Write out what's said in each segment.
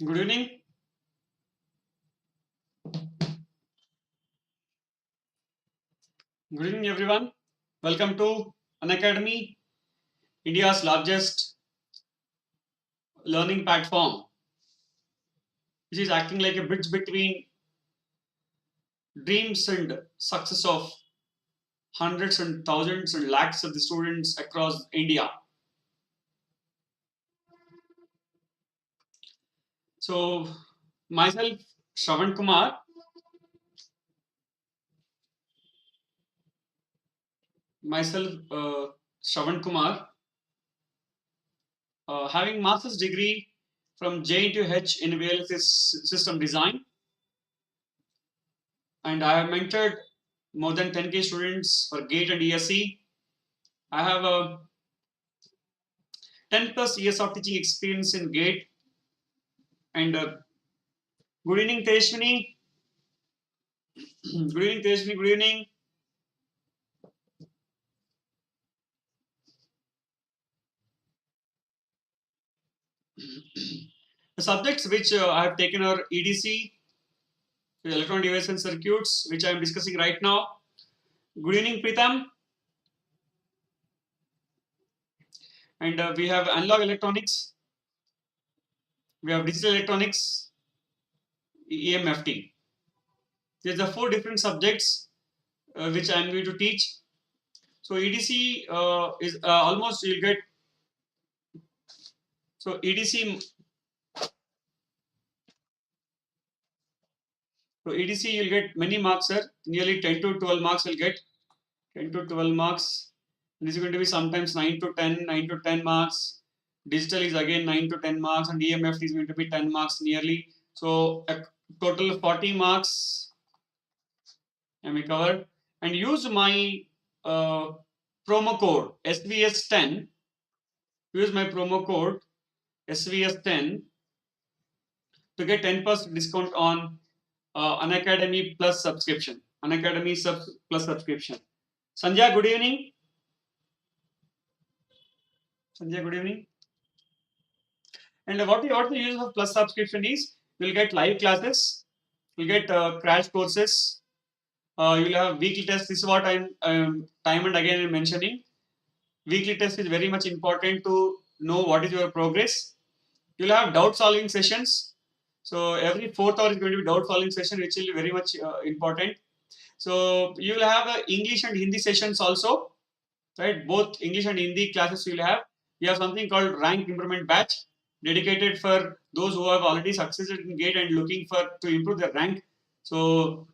Good evening. Good evening, everyone. Welcome to Unacademy, India's largest learning platform, which is acting like a bridge between dreams and success of hundreds and thousands and lakhs of the students across India. So, myself, Shravan Kumar, myself, Shravan Kumar, having master's degree from JNTH in VLSS system design, and I have mentored more than 10K students for GATE and ESE. I have a 10 plus years of teaching experience in GATE. And good evening, Teshwini. Good evening, Teshwini. Good evening. The subjects which I have taken are EDC, electron devices and circuits, which I am discussing right now. Good evening, Pritam. And we have analog electronics, we have digital electronics, EMFT. There's the four different subjects which I am going to teach. So EDC is almost you'll get. So EDC. So EDC you'll get many marks, sir. Nearly 10 to 12 marks you'll get. 10 to 12 marks. This is going to be sometimes 9 to 10, 9 to 10 marks. Digital is again 9 to 10 marks, and EMF is going to be 10 marks nearly. So a total of 40 marks I may cover. And use my promo code SVS10. Use my promo code SVS10 to get 10% discount on Unacademy Plus subscription. Unacademy Plus subscription. Sanjay, good evening. Sanjay, good evening. And what the use of Plus subscription is, you'll get live classes, you'll get crash courses, you'll have weekly tests. This is what I'm time and again mentioning. Weekly test is very much important to know what is your progress. You'll have doubt solving sessions. So every 4th hour is going to be doubt solving session, which will be very much important. So you will have English and Hindi sessions also, right? Both English and Hindi classes you will have. We have something called rank improvement batch, dedicated for those who have already succeeded in GATE and looking for to improve their rank. So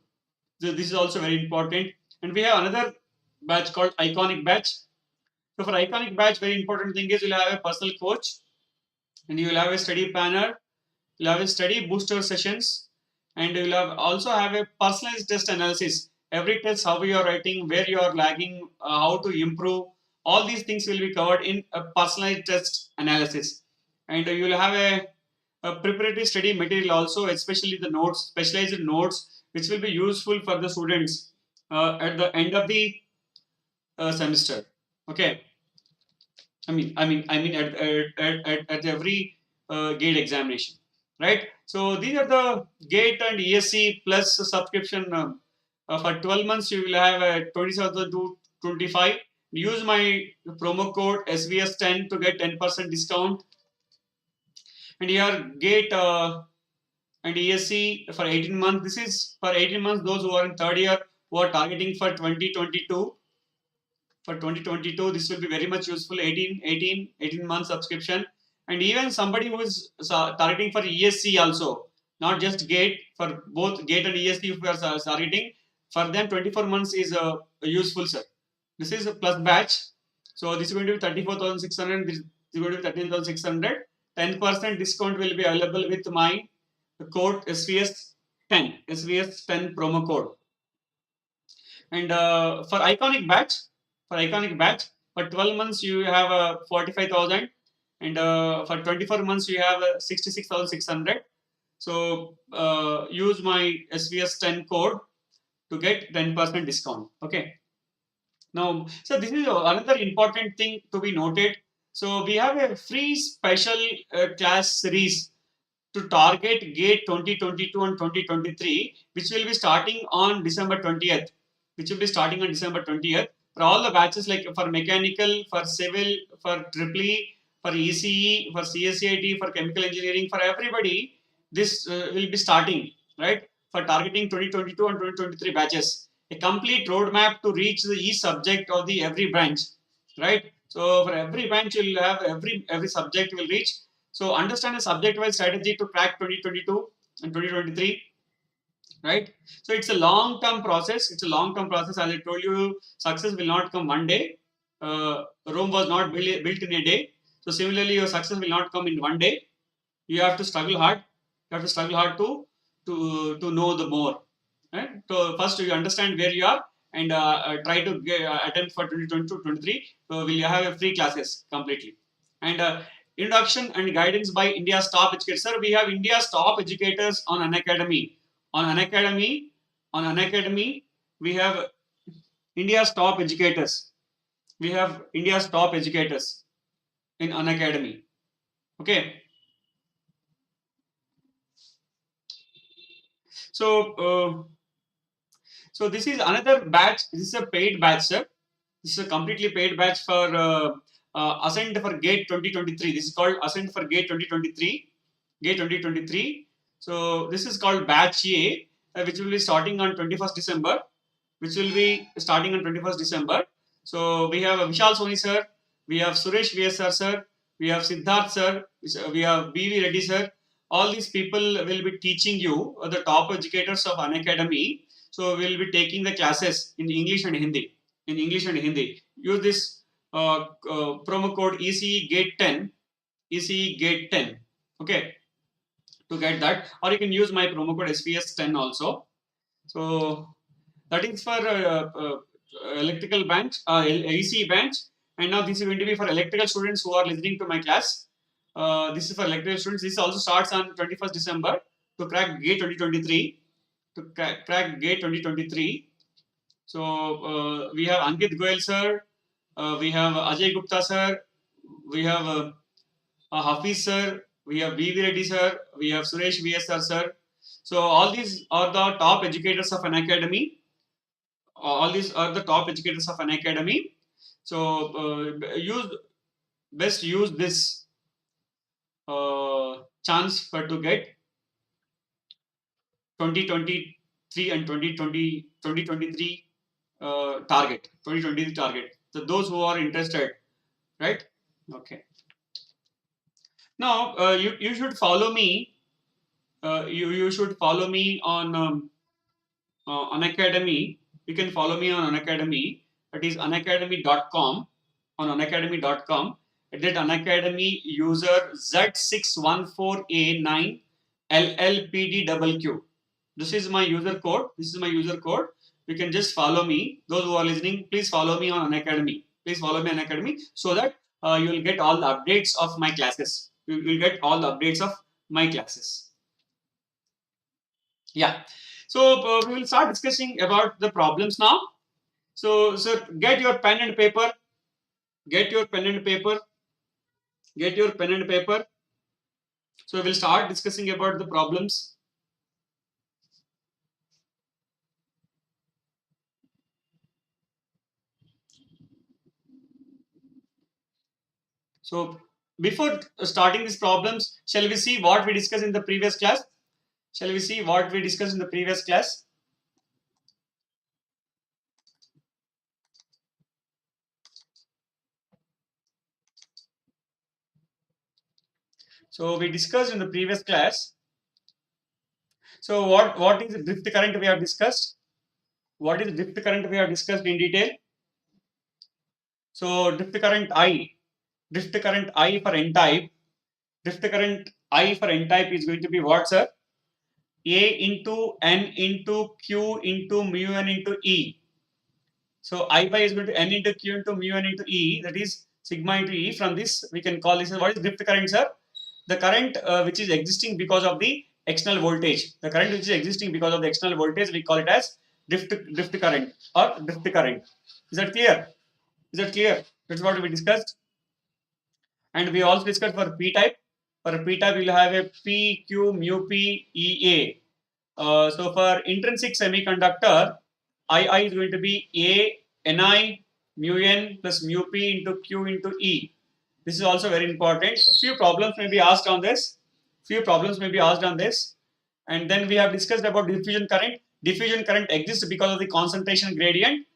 this is also very important. And we have another batch called iconic batch. So for iconic batch, very important thing is you'll have a personal coach, and you will have a study planner, you'll have a study booster sessions, and you'll have also have a personalized test analysis. Every test, how you are writing, where you are lagging, how to improve. All these things will be covered in a personalized test analysis. And you will have a preparatory study material also, especially the notes, specialized notes, which will be useful for the students at the end of the semester. Okay. At every GATE examination, right? So these are the GATE and ESE plus subscription. For 12 months, you will have a 27,225. Use my promo code SVS10 to get 10% discount. And here GATE and ESE for 18 months. This is for 18 months. Those who are in third year who are targeting for 2022. For 2022, this will be very much useful. 18 month subscription. And even somebody who is targeting for ESC also, not just GATE, for both GATE and ESC, if we are targeting, for them 24 months is useful, sir. This is a plus batch. So this is going to be 34,600. This is going to be 13,600. 10% discount will be available with my code SVS10. SVS10 promo code. And for iconic batch, for 12 months you have 45,000, and for 24 months you have 66,600. So use my SVS10 code to get 10% discount. Okay. Now, so this is another important thing to be noted. So we have a free special class series to target GATE 2022 and 2023, which will be starting on December 20th. Which will be starting on December 20th. For all the batches, like for mechanical, for civil, for triple E, for ECE, for CSCIT, for chemical engineering, for everybody, this will be starting, right? For targeting 2022 and 2023 batches. A complete roadmap to reach the each subject of the every branch, right? So for every branch, you'll have every subject will reach. So understand a subject-wise strategy to crack 2022 and 2023, right? So it's a long-term process. It's a long-term process. As I told you, success will not come one day. Rome was not built in a day. So similarly, your success will not come in one day. You have to struggle hard. You have to struggle hard to know the more. Right? So first you understand where you are and try to attempt for 2022-23. Will you have a free classes completely? And introduction and guidance by India's top educators. Sir, we have India's top educators on Unacademy. On Unacademy, we have India's top educators. We have India's top educators in Unacademy. Okay. So, so this is another batch. This is a paid batch, sir. This is a completely paid batch for Ascent for GATE 2023. This is called Ascent for GATE 2023. GATE 2023. So this is called Batch A, which will be starting on 21st December. Which will be starting on 21st December. So we have Vishal Soni sir, we have Suresh VSR sir, we have Siddharth sir, we have BV Reddy sir. All these people will be teaching you, the top educators of Unacademy. So we will be taking the classes in English and Hindi. In English and Hindi. Use this promo code ECE GATE 10. ECE GATE 10. Okay. To get that. Or you can use my promo code SPS 10 also. So that is for electrical branch, ECE branch. And now this is going to be for electrical students who are listening to my class. This is for electrical students. This also starts on 21st December to crack GATE 2023. To crack GATE 2023. So we have Ankit Goyal sir, we have Ajay Gupta sir, we have Hafiz sir, we have BV Reddy sir, we have Suresh VSR sir. So all these are the top educators of Unacademy. All these are the top educators of Unacademy. So best use this chance for to get 2023 and 2023 target. 2023 target. So those who are interested, right? Okay. Now you should follow me. You should follow me on Unacademy. You can follow me on Unacademy. That is unacademy.com. On unacademy.com. That Unacademy user Z614A9LLPDQQ. This is my user code. This is my user code. You can just follow me. Those who are listening, please follow me on Unacademy. Please follow me on Unacademy so that you will get all the updates of my classes. You will get all the updates of my classes. Yeah. So we will start discussing about the problems now. So get your pen and paper. Get your pen and paper. Get your pen and paper. So we will start discussing about the problems. So before starting these problems, shall we see what we discussed in the previous class? Shall we see what we discussed in the previous class? So we discussed in the previous class. So what is the drift current we have discussed? What is drift current we have discussed in detail? So drift current I for N type. Drift current I for N type is going to be what, sir? A into N into Q into mu N into E. So I pi is going to N into Q into mu N into E. That is sigma into E. From this, we can call this as what is drift current, sir? The current which is existing because of the external voltage. The current which is existing because of the external voltage, we call it as drift current or drift current. Is that clear? Is that clear? That's what we discussed. And we also discussed for P type. For p type, you will have a p, q, mu, p, e, a. So for intrinsic semiconductor, II is going to be A Ni mu n plus mu p into q into E. This is also very important. Few problems may be asked on this. And then we have discussed about diffusion current. Diffusion current exists because of the concentration gradient.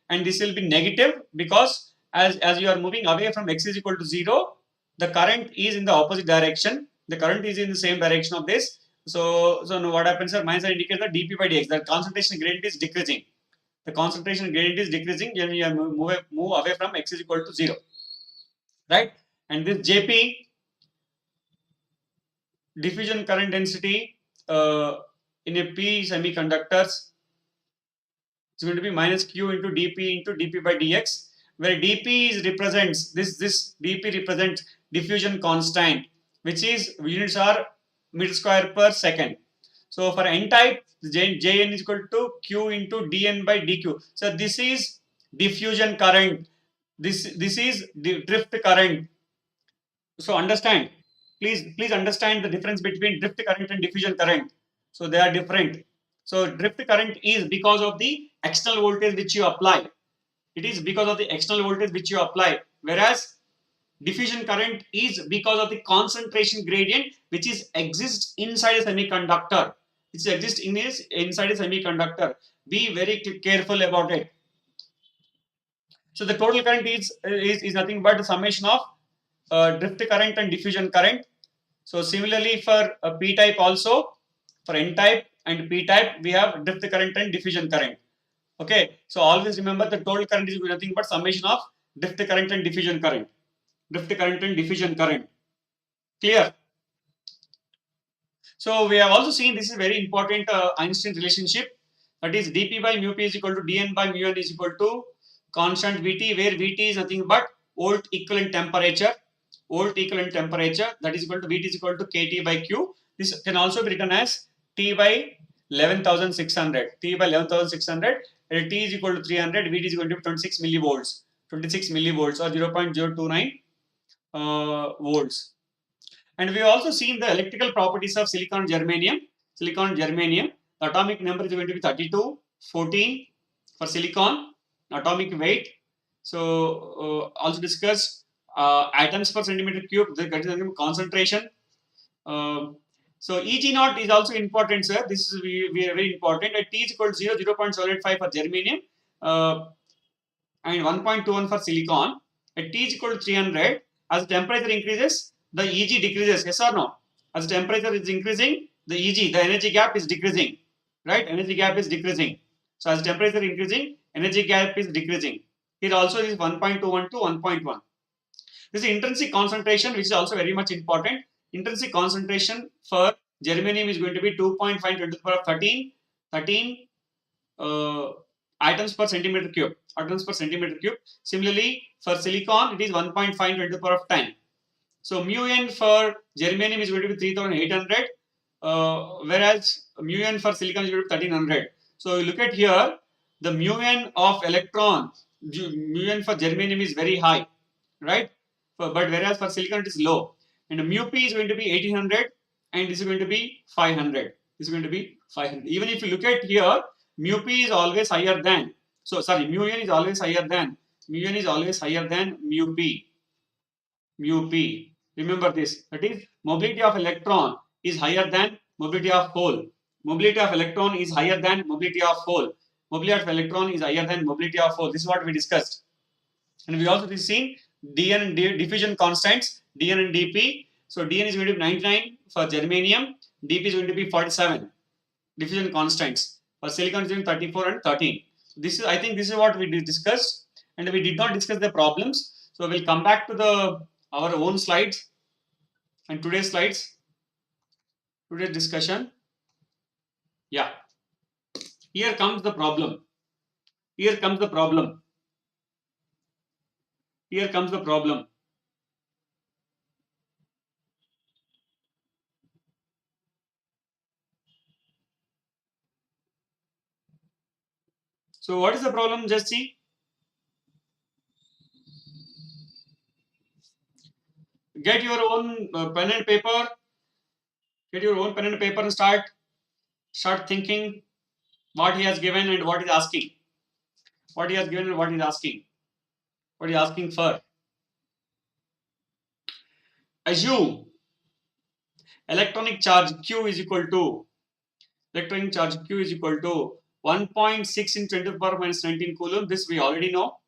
And this will be negative because as you are moving away from x is equal to 0, the current is in the opposite direction. The current is in the same direction of this. So now what happens? Minus sign indicates that dp by dx. The concentration gradient is decreasing. When you move away from x is equal to 0, right? And this Jp, diffusion current density in a p semiconductors, is going to be minus q into dp by dx, where dp is represents this dp represents diffusion constant, which is units are meter square per second. So for n type, Jn is equal to q into dn by dq. So this is diffusion current. This is the drift current. So understand, please understand the difference between drift current and diffusion current. So they are different. So drift current is because of the external voltage which you apply. It is because of the external voltage which you apply. Whereas diffusion current is because of the concentration gradient which is exists inside a semiconductor. Inside a semiconductor. Be very careful about it. So the total current is nothing but the summation of drift current and diffusion current. So similarly for p type also, for n type and p type, we have drift current and diffusion current. Okay, so always remember the total current is nothing but summation of drift current and diffusion current. Clear? So we have also seen this is very important Einstein relationship, that is dp by mu p is equal to dn by mu n is equal to constant Vt, where Vt is nothing but volt equivalent temperature. That is equal to Vt is equal to kT by Q. This can also be written as T by 11,600. T is equal to 300. Vt is going to be 26 millivolts. Or 0.029 volts. And we have also seen the electrical properties of silicon germanium. The atomic number is going to be 32, 14 for silicon, atomic weight. So also discuss atoms per centimeter cube, the concentration. So Eg naught is also important, sir. This is very important. At T is equal to 0.785 for germanium and 1.21 for silicon. At T is equal to 300, as the temperature increases, the Eg decreases. Yes or no? As the temperature is increasing, the Eg, the energy gap is decreasing. Right? Energy gap is decreasing. So as the temperature increasing, energy gap is decreasing. Here also is 1.21 to 1.1. This is intrinsic concentration, which is also very much important. Intrinsic concentration for germanium is going to be 2.5 10 to the power of 13 atoms per centimeter cube. Similarly, for silicon, it is 1.5 10 to the power of 10. So mu n for germanium is going to be 3,800, whereas mu n for silicon is going to be 1,300. So you look at here, the mu n of electron, mu n for germanium is very high, right? But whereas for silicon it is low. And mu p is going to be 1800, and this is going to be 500. Even if you look at here, mu p is always higher than. So sorry, mu n is always higher than. Mu p. Remember this. That is, mobility of electron is higher than mobility of hole. Mobility of electron is higher than mobility of hole. This is what we discussed. And we also seen dn and diffusion constants, dn and dp. So dn is going to be 99 for germanium, dp is going to be 47. Diffusion constants for silicon is 34 and 13. I think this is what we discussed, and we did not discuss the problems. So we'll come back to our own slides and today's discussion. Yeah, here comes the problem. So what is the problem? Just see. get your own pen and paper. Get your own pen and paper and start thinking what he has given and what he is asking. What he has given and what he is asking. What he is asking for. Assume electronic charge Q is equal to 1.6 into 10 to the power minus 19 coulomb. This we already know.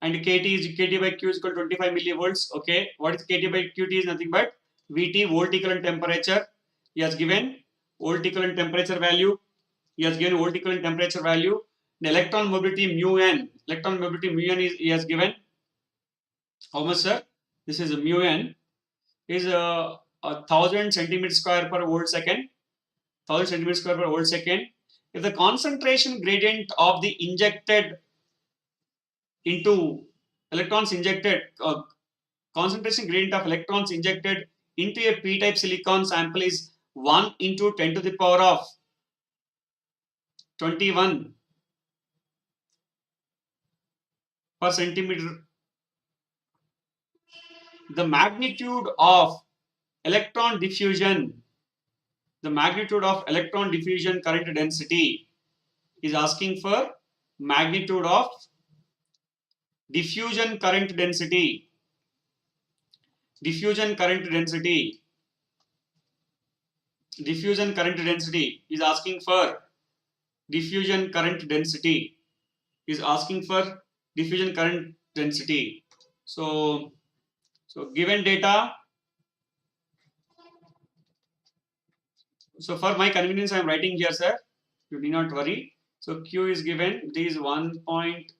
And KT by Q is equal to 25 millivolts. Okay, what is KT by QT is nothing but VT, volt equivalent temperature. He has given volt equivalent temperature value. He has given volt equivalent temperature value. The electron mobility mu n. Electron mobility mu n is he has given. How much, sir? This is mu n is 1000 centimeter square per volt second. 1000 centimeter square per volt second. If the concentration gradient of the injected into electrons injected, concentration gradient of electrons injected into a p-type silicon sample is 1 into 10 to the power of 21 per centimeter. The magnitude of electron diffusion, current density is asking for magnitude of diffusion current density. Diffusion current density is asking for diffusion current density So given data, so for my convenience I am writing here, sir, you need not worry. So Q is given, this is 1 point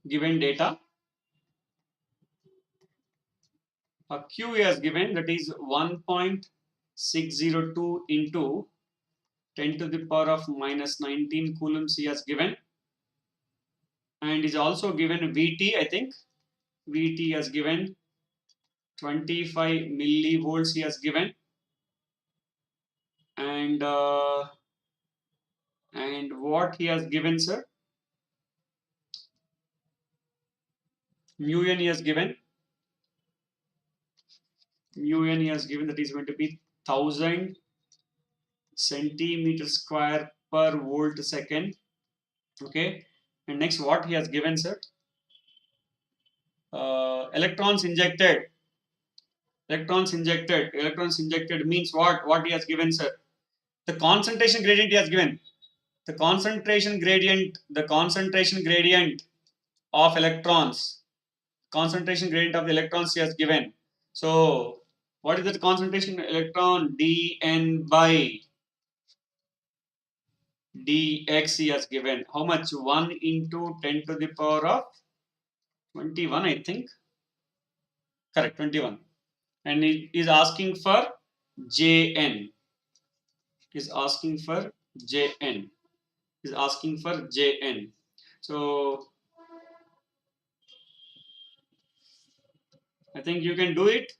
given data. Q is given, that is 1.602 into 10 to the power of minus 19 coulombs he has given, and is also given VT, I think VT has given 25 millivolts he has given, and what he has given, sir, mu n he has given, that is going to be 1000 centimeter square per volt second. Okay, and next what he has given, sir, electrons injected means what he has given, sir, the concentration gradient he has given, the concentration gradient of electrons, of the electrons he has given. So what is the concentration electron? dN by dx he has given. How much? 1 into 10 to the power of 21, I think. Correct, 21. And he is asking for Jn. So I think you can do it.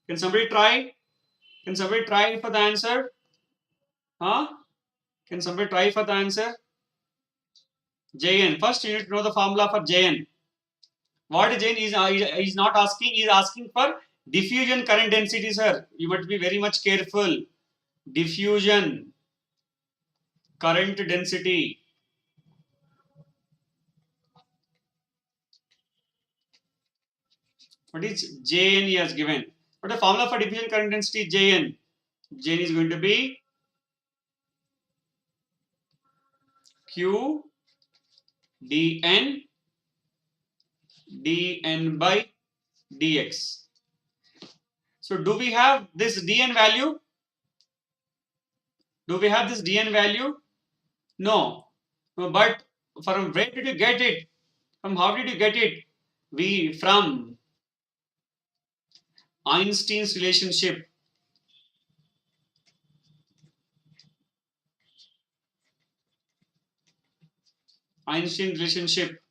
Can somebody try? For the answer? Huh? Can somebody try for the answer? Jn. First, you need to know the formula for Jn. What is Jn? Is not asking. He is asking for diffusion current density, sir. You must be very much careful. Diffusion current density. What is Jn he has given? What the formula for diffusion current density is Jn? Jn is going to be Q dn by dx. So do we have this dn value? No. But from where did you get it? From how did you get it? From Einstein's relationship. Einstein relationship.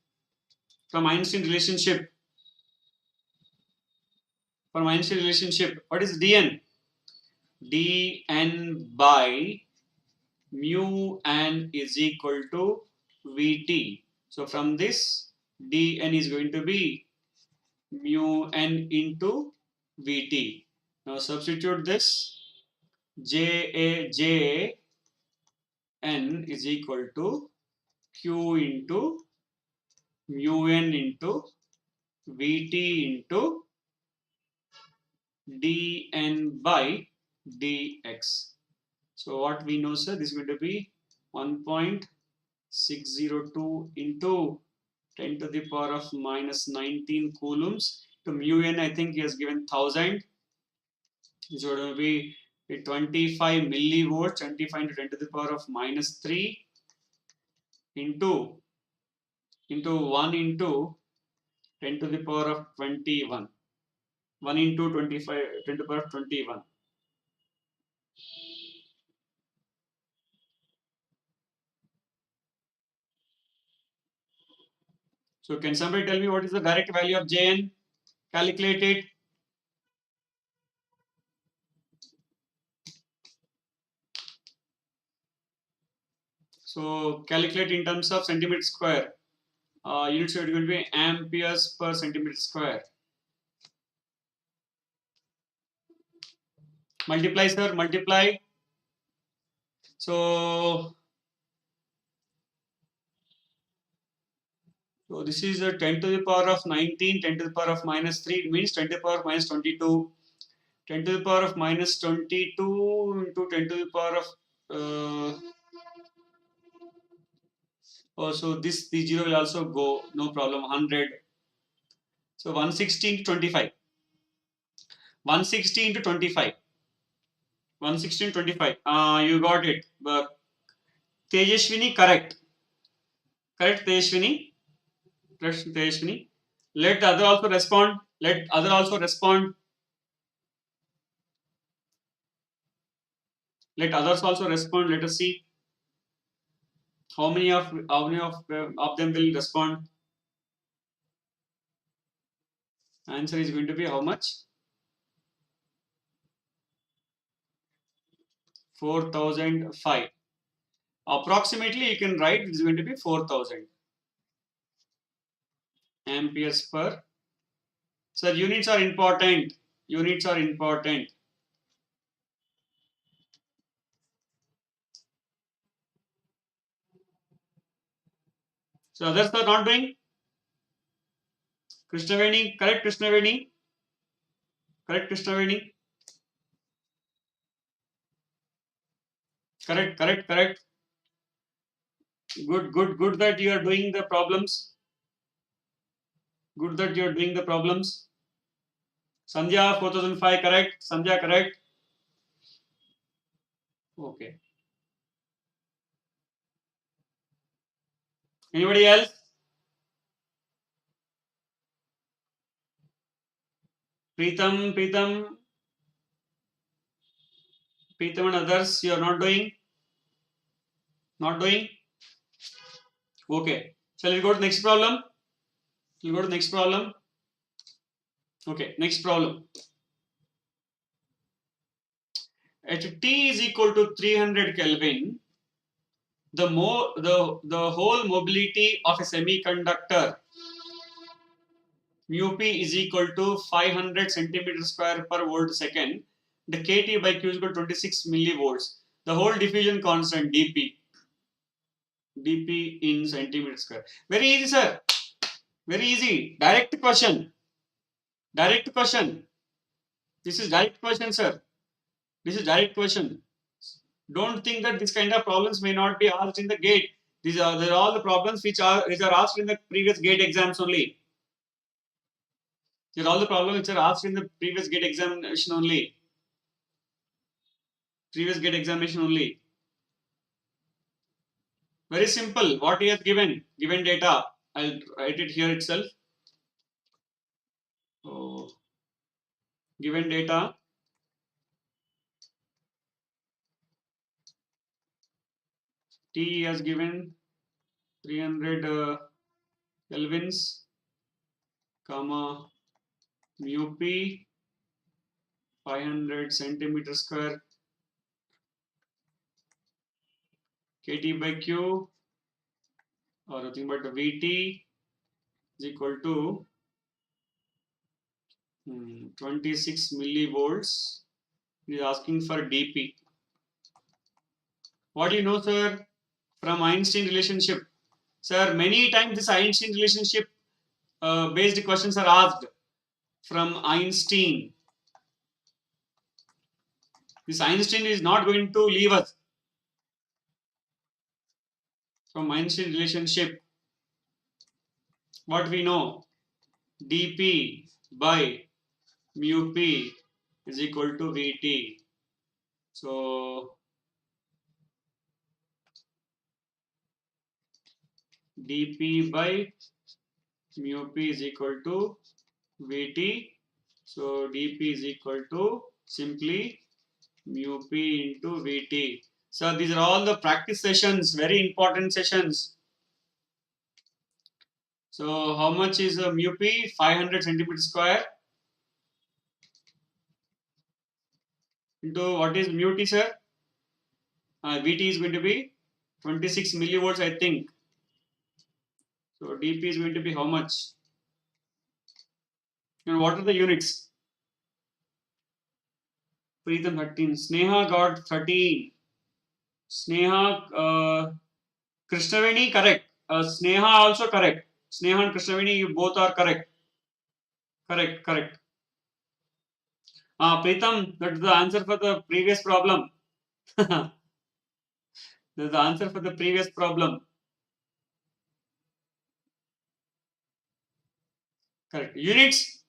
for my initial relationship. What is dn? dn by mu n is equal to Vt. So from this, dn is going to be mu n into Vt. Now substitute this. J n is equal to q into mu n into Vt into dn by dx. So what we know, sir, this is going to be 1.602 into 10 to the power of minus 19 coulombs. To mu n, I think he has given 1000. This is going to be 25 millivolts, 25 into 10 to the power of minus 3 into 1 into 10 to the power of 21. 1 into 25, 10 to the power of 21. So can somebody tell me what is the direct value of Jn? Calculate it. So calculate in terms of centimeter square. Units are going to be amperes per centimeter square. Multiply, sir, multiply. So this is a 10 to the power of 19, 10 to the power of minus 3. It means 10 to the power of minus 22. 10 to the power of minus 22 into 10 to the power of so this 0 will also go, no problem, 100. So 160 into 25. 160 into 25. 160 into 25. You got it. But Tejashwini, correct. Correct, Tejashwini. Correct, Tejashwini. Let the other also respond. Let other also respond. Let others also respond. Let us see how many of them will respond. Answer is going to be how much? 4005. Approximately, you can write it is going to be 4000 amperes per. So units are important. Units are important. So others are not doing. Krishnaveni, correct, Krishnaveni. Correct, Krishnaveni. Correct, correct, correct. Good, good, good that you are doing the problems. Good that you are doing the problems. Sandhya 4005, correct. Sandhya, correct. Okay. Anybody else? Preetham, Preetham, Preetham and others, you are not doing? Not doing? Okay. Shall we go to the next problem? We'll go to the next problem. Okay, next problem. At T is equal to 300 Kelvin, the whole mobility of a semiconductor mu p is equal to 500 centimeter square per volt second. The kT by q is equal to 26 millivolts. The whole diffusion constant dp in centimeter square. Very easy, sir. Very easy. Direct question. Direct question. This is direct question, sir. This is direct question. Don't think that this kind of problems may not be asked in the gate. These are all the problems which are asked in the previous gate exams only. These are all the problems which are asked in the previous gate examination only. Previous gate examination only. Very simple. What he has given data. I'll write it here itself. So, given data. T has given 300 kelvins, comma mu p 500 centimeter square kT by Q, or nothing but Vt is equal to 26 millivolts. It is asking for dP. What do you know, sir, from Einstein relationship? Sir, many times this Einstein relationship based questions are asked from Einstein. This Einstein is not going to leave us from Einstein relationship. What we know, dP by mu p is equal to Vt. So dP by mu p is equal to Vt. So dP is equal to simply mu p into Vt. So these are all the practice sessions, very important sessions. So how much is mu p? 500 centimeter square into what is mu t, sir? Vt is going to be 26 millivolts, I think. So dP is going to be how much? And what are the units? Preetham 13. Sneha got 13. Sneha, Krishnaveni correct. Sneha also correct. Sneha and Krishnaveni, you both are correct. Correct. Preetham, that's the answer for the previous problem. That's the answer for the previous problem. Correct. Units.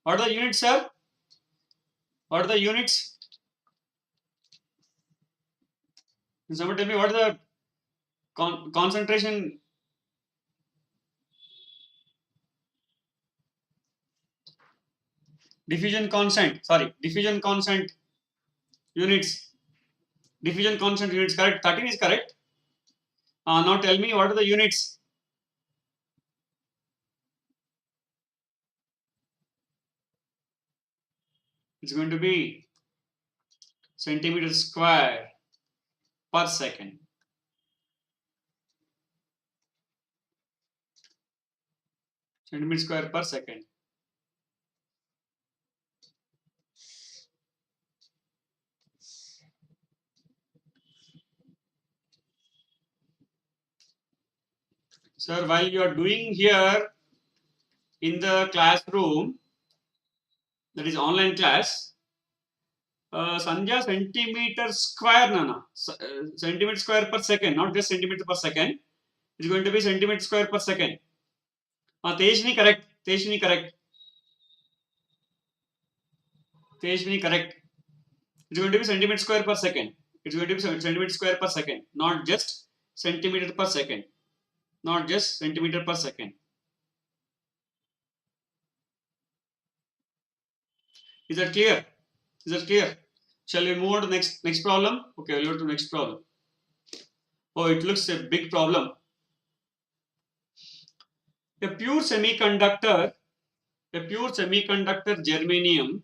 What are the units, sir? What are the units? Can someone tell me what is the concentration? Diffusion constant. Sorry, diffusion constant units. Diffusion constant units. Correct. 13 is correct. Now tell me what are the units? It's going to be centimeter square per second. Centimeter square per second. Sir, while you are doing here in the classroom, that is online class, Sandhya, centimeter square, Nana. Centimeter square per second, not just centimeter per second. It's going to be centimeter square per second. Tejni correct. Tejni correct. Tejni correct. It's going to be centimeter square per second. It's going to be centimeter square per second, not just centimeter per second. Not just centimeter per second. Is that clear? Is that clear? Shall we move on to next problem? Okay, we'll go to next problem. Oh, it looks a big problem. A pure semiconductor germanium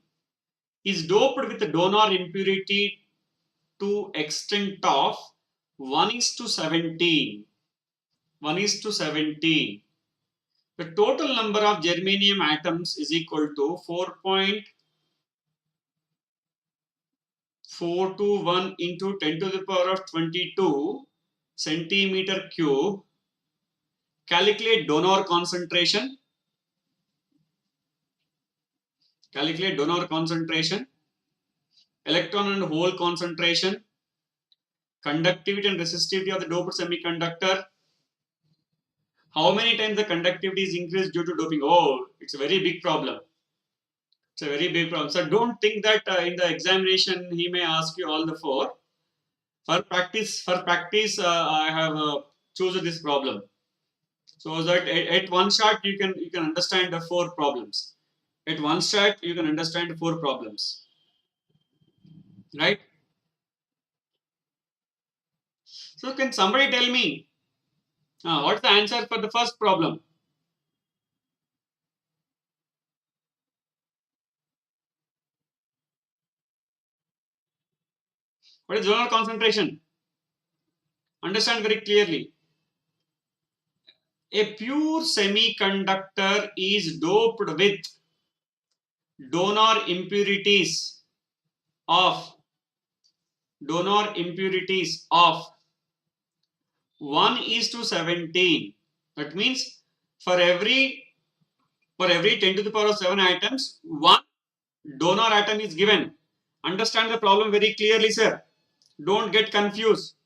is doped with donor impurity to extent of 1:17. 1:17. The total number of germanium atoms is equal to 4.421 into 10 to the power of 22 centimeter cube. Calculate donor concentration. Calculate donor concentration, electron and hole concentration, conductivity and resistivity of the doped semiconductor. How many times the conductivity is increased due to doping? Oh, it's a very big problem. It's a very big problem. So don't think that in the examination he may ask you all the four. For practice, I have chosen this problem, so that at one shot you can understand the four problems. At one shot you can understand the four problems, right? So can somebody tell me what's the answer for the first problem? What is donor concentration? Understand very clearly. A pure semiconductor is doped with donor impurities of 1:17. That means for every 10 to the power of 7 atoms, one donor atom is given. Understand the problem very clearly, sir. Don't get confused.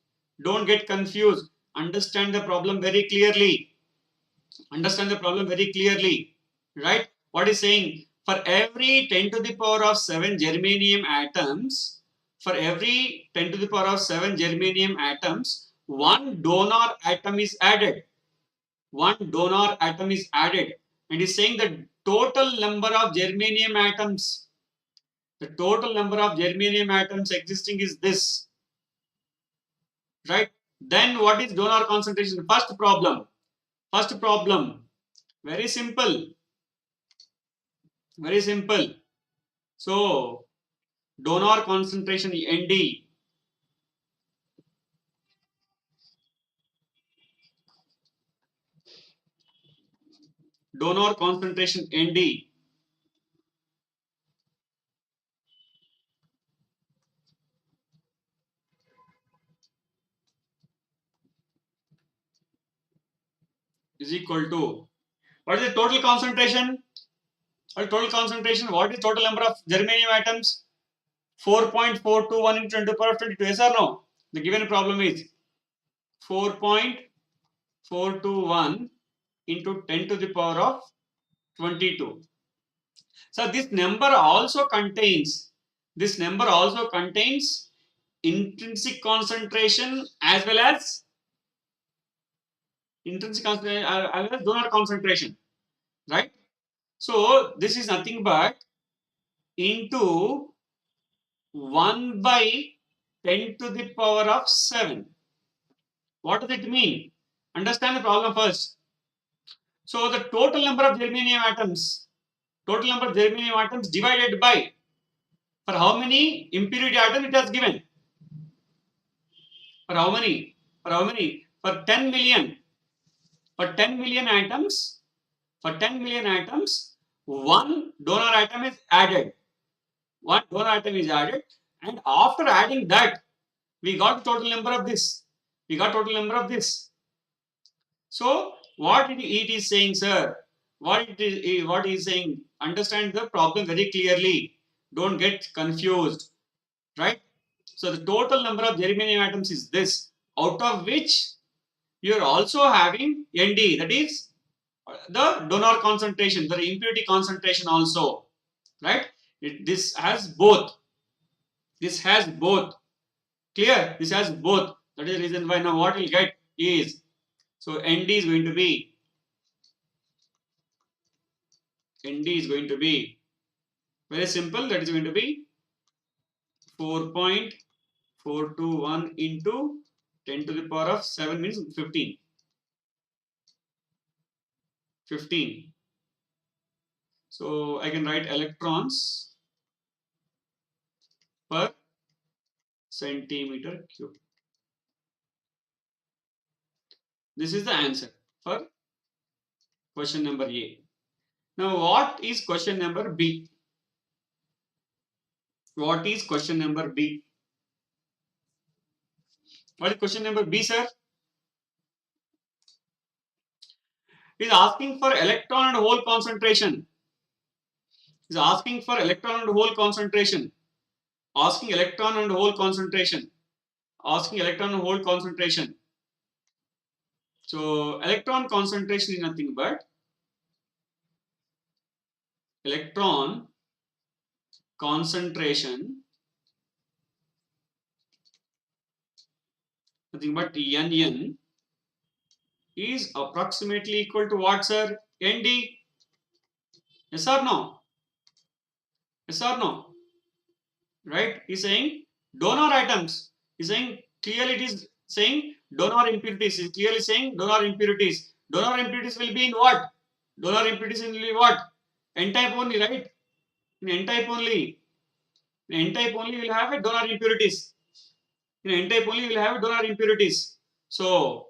Don't get confused. Understand the problem very clearly. Understand the problem very clearly. Right? What is saying? For every 10 to the power of 7 germanium atoms, for every 10 to the power of 7 germanium atoms, one donor atom is added. One donor atom is added. And is saying the total number of germanium atoms. The total number of germanium atoms existing is this. Right? Then what is donor concentration? First problem. First problem. Very simple. Very simple. So, donor concentration ND. Donor concentration ND is equal to, what is the total concentration? What is total concentration? What is total number of germanium atoms? 4.421 into 10 to the power of 22. Yes or no? The given problem is 4.421 into 10 to the power of 22. So this number also contains intrinsic concentration as well as donor concentration, right? So this is nothing but into 1 by 10 to the power of 7. What does it mean? Understand the problem first. So the total number of germanium atoms divided by, for how many impurity atoms it has given? For how many? For 10 million. For 10 million atoms, one donor atom is added. And after adding that, we got total number of this. So what it is saying, sir? What is saying? Understand the problem very clearly. Don't get confused, right? So the total number of germanium atoms is this, out of which you are also having ND, that is the donor concentration, the impurity concentration also, right? This has both. Clear? This has both. That is the reason why now what we'll get is, so ND is going to be very simple. That is going to be 4.421 into 10 to the power of 7 means 15. So I can write electrons per centimeter cube. This is the answer for question number A. Now what is question number B? What is question number B? What is question number B, sir? It is asking for electron and hole concentration. Asking electron and hole concentration. So electron concentration is nothing but electron concentration, nothing but NN is approximately equal to what, sir? ND. Yes or no? Right? He's saying donor atoms. He's saying clearly it is saying donor impurities. He's clearly saying donor impurities. Donor impurities will be in what? N-type only, right? In N-type only. In N-type only will have a donor impurities. In N type only you will have donor impurities. So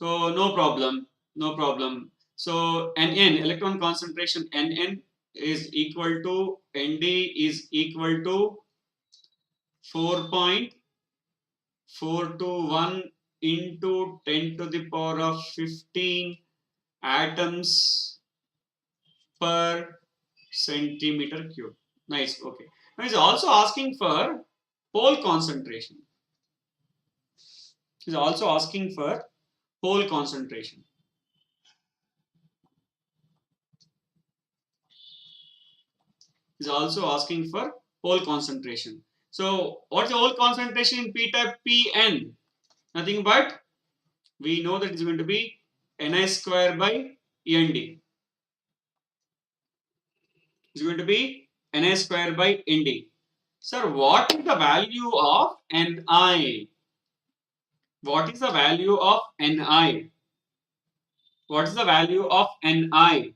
no problem, no problem. So Nn, electron concentration Nn is equal to Nd is equal to 4.421 into 10 to the power of 15 atoms per centimeter cube. Nice, okay. Now he's also asking for whole concentration. He's also asking for whole concentration. Is also asking for whole concentration. So what's the whole concentration in p type? Pn, nothing but we know that it's going to be Ni square by Nd. It's going to be Ni square by Nd. Sir, what is the value of Ni? What is the value of Ni? What is the value of Ni?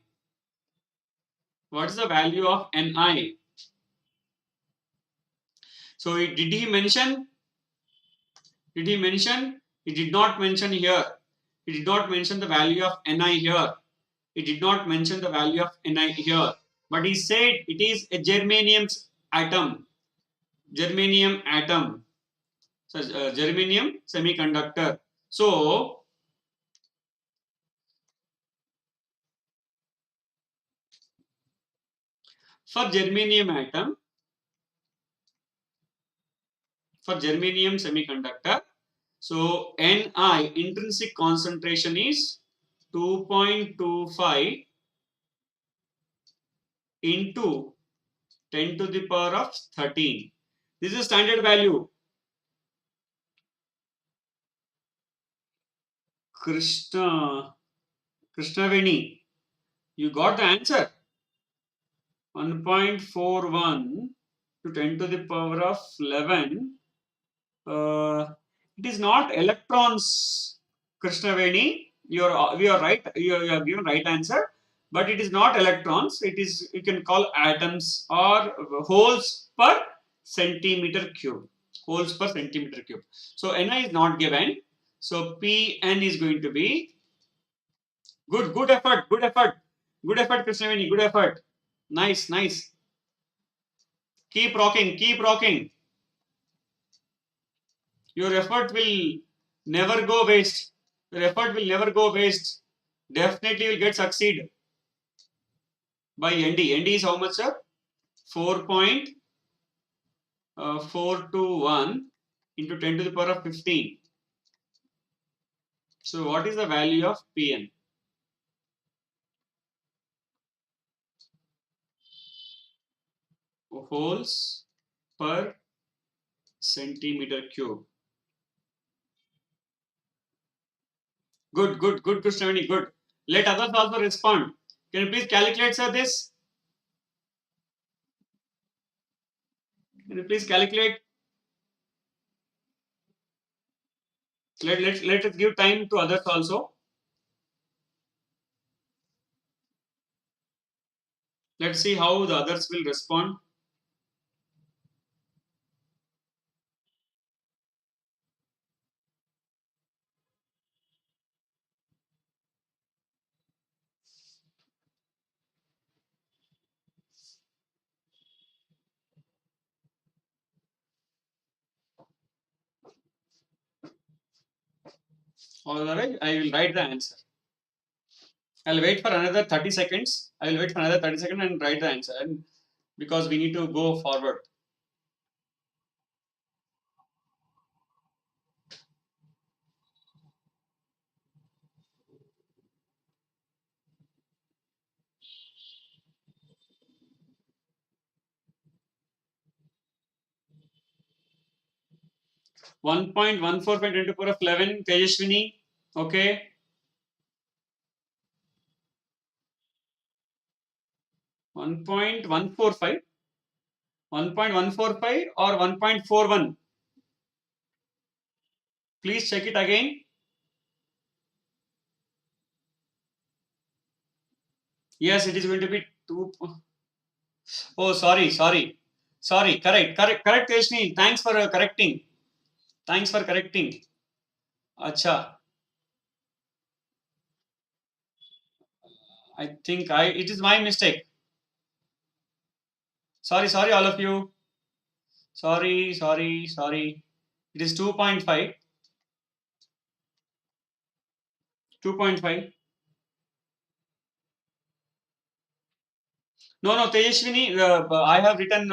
What is the value of Ni? So did he mention? Did he mention? He did not mention here. He did not mention the value of Ni here. He did not mention the value of Ni here. But he said it is a germanium atom. Germanium atom. So, germanium semiconductor. So, for germanium atom, for germanium semiconductor, so Ni intrinsic concentration is 2.25 into 10 to the power of 13. This is standard value. Krishnaveni, you got the answer. 1.41 to 10 to the power of 11. It is not electrons, Krishnaveni. We are right. You have given right answer, but it is not electrons. It is, you can call atoms or holes per centimeter cube. Holes per centimeter cube. So Ni is not given. So Pn is going to be good effort, Krishnaveni, good effort. Nice, nice. Keep rocking, keep rocking. Your effort will never go waste. Your effort will never go waste. Definitely will get succeed by Nd. Nd is how much, sir? 4.421 into 10 to the power of 15. So what is the value of Pn? Holes per centimeter cube. Good, Krishnaveni, good. Let others also respond. Can you please calculate, sir, this? Can you please calculate? Let us give time to others also. Let's see how the others will respond. All right, I will write the answer. I'll wait for another 30 seconds. I will wait for another 30 seconds and write the answer. And because we need to go forward. One point 145 into the power of 11, Tejashwini. Okay. 1.145. 1.145 or 1.41. Please check it again. Yes, it is going to be 2. Oh, sorry. Sorry, correct, Tejshni. Thanks for correcting. Thanks for correcting. Acha. I think it is my mistake. Sorry, all of you. Sorry. It is 2.5. 2.5. No, Tejashwini, I have written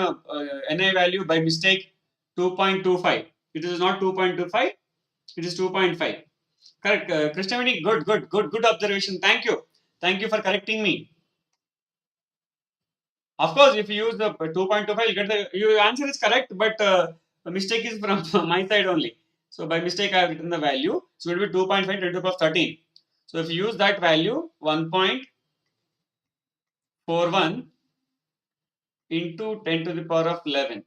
NI value by mistake 2.25. It is not 2.25. It is 2.5. Correct. Krishnavini, good observation. Thank you for correcting me. Of course, if you use the 2.25, you get your answer is correct, but the mistake is from my side only. So by mistake, I have written the value. So it will be 2.5 10 to the power of 13. So if you use that value, 1.41 into 10 to the power of 11.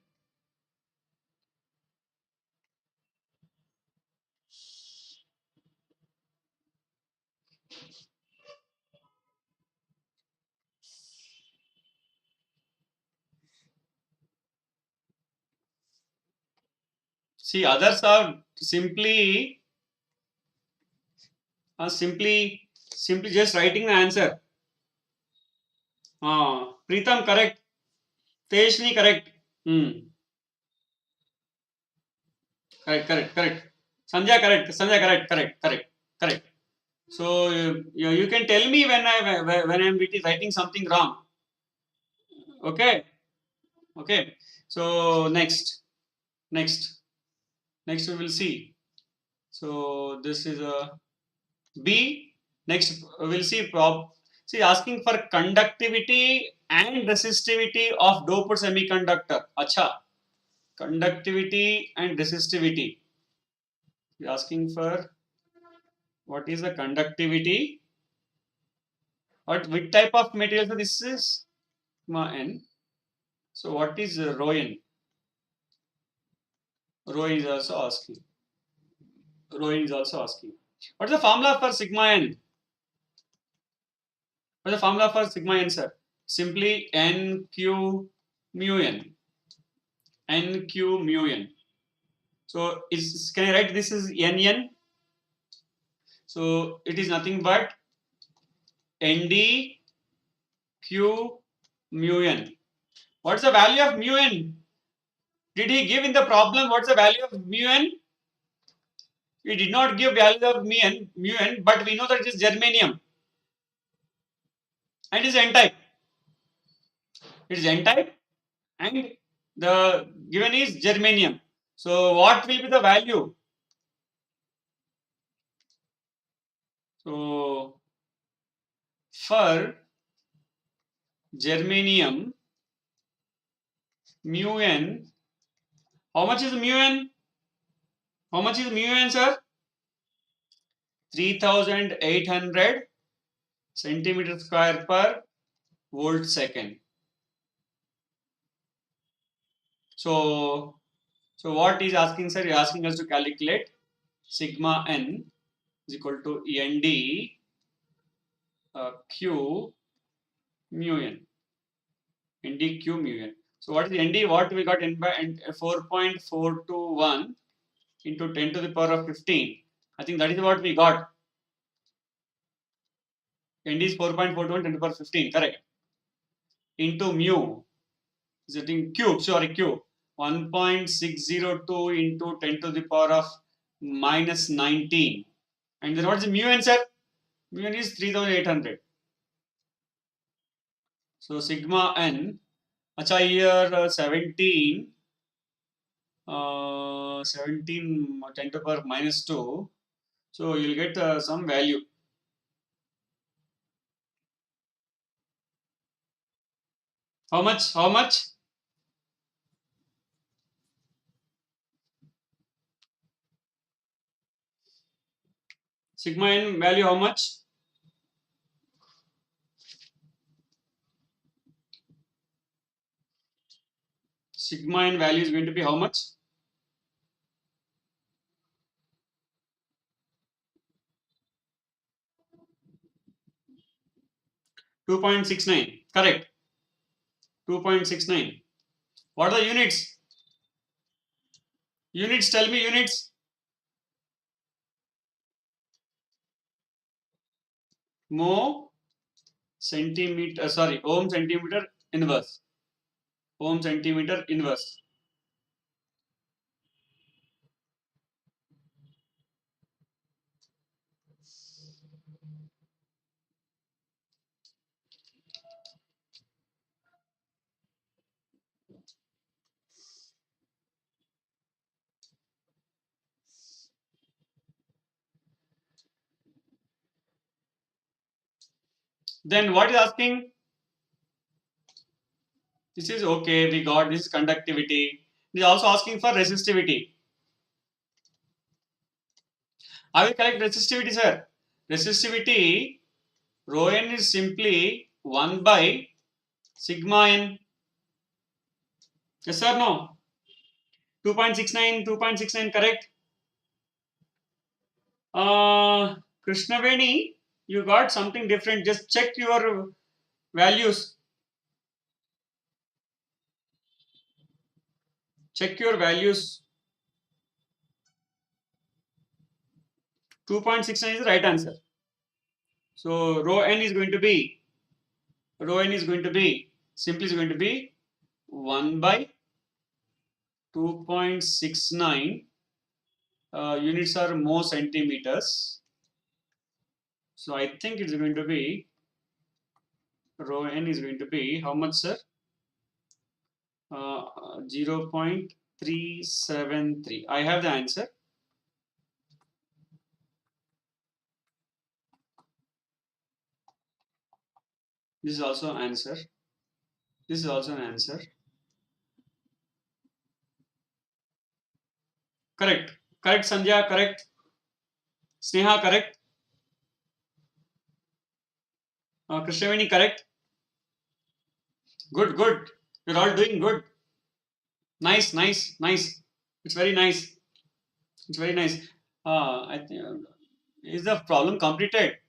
See, others are simply just writing the answer. Preetham correct. Tejshni correct. Hmm. Correct. Sanjay correct. So you can tell me when I'm writing something wrong. Okay. So next we will see. So this is a B. Next we'll see asking for conductivity and resistivity of doped semiconductor. Acha. Conductivity and resistivity. We're asking for what is the conductivity? Which type of material? So this is sigma n. So what is rho n? Rho is also asking. What is the formula for sigma n? What is the formula for sigma n, sir? Simply nq mu n. Nq mu n. So can I write this is nn? So it is nothing but nd q mu n. What's the value of mu n? Did he give in the problem what's the value of mu n? He did not give value of mu n, but we know that it is germanium and it is n-type. It is n-type and the given is germanium. So what will be the value? So for germanium mu n, how much is mu n? How much is mu n, sir? 3800 centimeter square per volt second. So what is asking, sir? He is asking us to calculate sigma n is equal to nd q mu n. nd q mu n. So what is nd? What we got n by 4.421 into 10 to the power of 15. I think that is what we got. nd is 4.421 10 to the power of 15. Correct. Into mu is it in cube? Sorry, cube. 1.602 into 10 to the power of minus 19. And then what is the mu n, sir? Mu n is 3800. So sigma n. Acha here 17 10 to the power minus 2. So you'll get some value. How much? Sigma n value how much? Sigma n value is going to be how much? 2.69. Correct. 2.69. What are the units? Units, tell me units. Mo centimeter, sorry, ohm centimeter inverse. Ohm centimeter inverse. Then what is asking? This is okay, we got this is conductivity. It is also asking for resistivity. I will collect resistivity, sir. Resistivity, rho n is simply 1 by sigma n. Yes or no? 2.69, 2.69 correct. Krishnaveni, you got something different. Just check your values. Check your values. 2.69 is the right answer. So rho n is going to be simply is going to be 1 by 2.69 units are more centimeters. So I think it's going to be rho n is going to be how much, sir? 0.373. I have the answer. This is also answer. This is also an answer. Correct. Correct, Sandhya. Correct. Sneha, correct. Krishnaveni, correct. Good, good. You're all doing good. Nice, nice, nice. It's very nice. It's very nice. I think is the problem completed?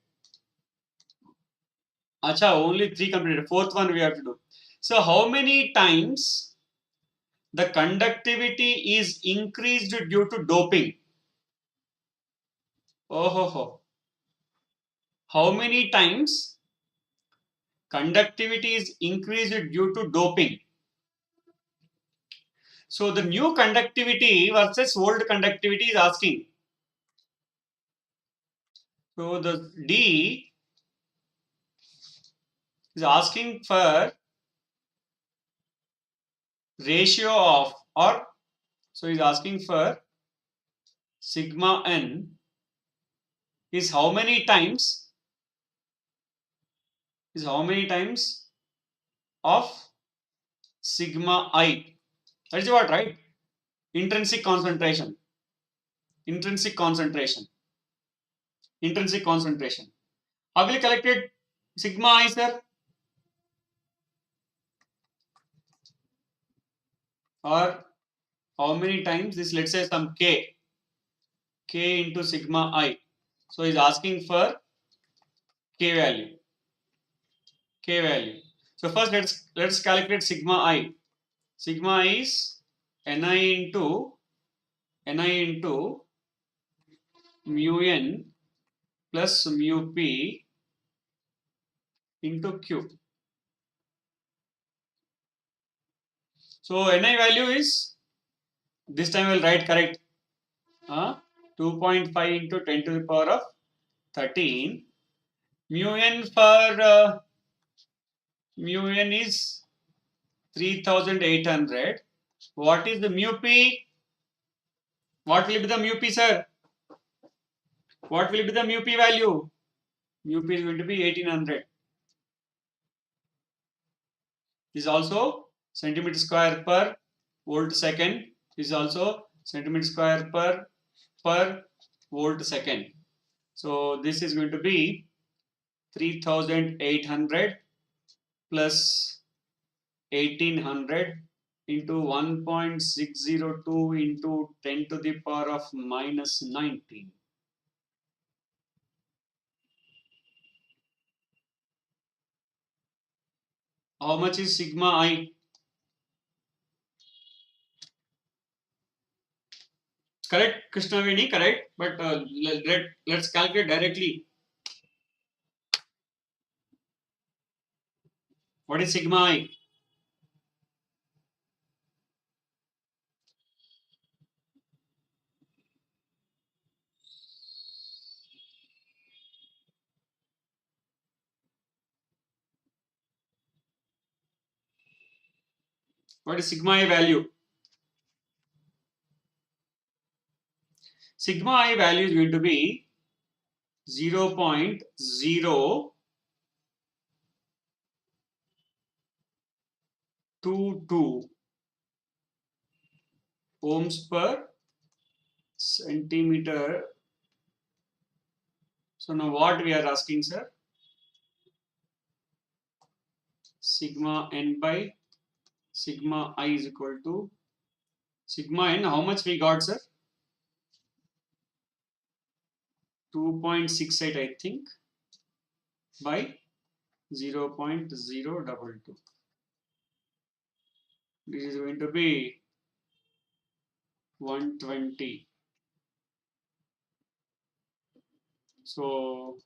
Acha, only 3 completed. Fourth one we have to do. So how many times the conductivity is increased due to doping? Oh ho ho. How many times conductivity is increased due to doping? So the new conductivity versus old conductivity is asking. So the D is asking for ratio of, or so is asking for sigma n is how many times of sigma I. That is what, right? Intrinsic concentration. Intrinsic concentration. Intrinsic concentration. How will you collect it? Sigma I, sir? Or how many times this, let's say some k into sigma I. So he's asking for k value. K value. So first let's calculate sigma I. Sigma I is ni into mu n plus mu p into q. So ni value is, this time we'll write correct. 2.5 into 10 to the power of 13. Mu n for mu n is 3800. What is the mu p? What will be the mu p, sir? What will be the mu p value? Mu p is going to be 1800. This is also centimeter square per volt second. This is also centimeter square per volt second. So this is going to be 3800 plus 1800 into 1.602 into 10 to the power of minus 19. How much is sigma I? Correct, Krishnaveni, correct. But let's calculate directly. What is sigma I? What is sigma I value? Sigma I value is going to be 0.022 ohms per centimeter. So now what we are asking, sir? Sigma n by sigma I is equal to sigma n. How much we got, sir? 2.68, I think, by 0.022. This is going to be 120. So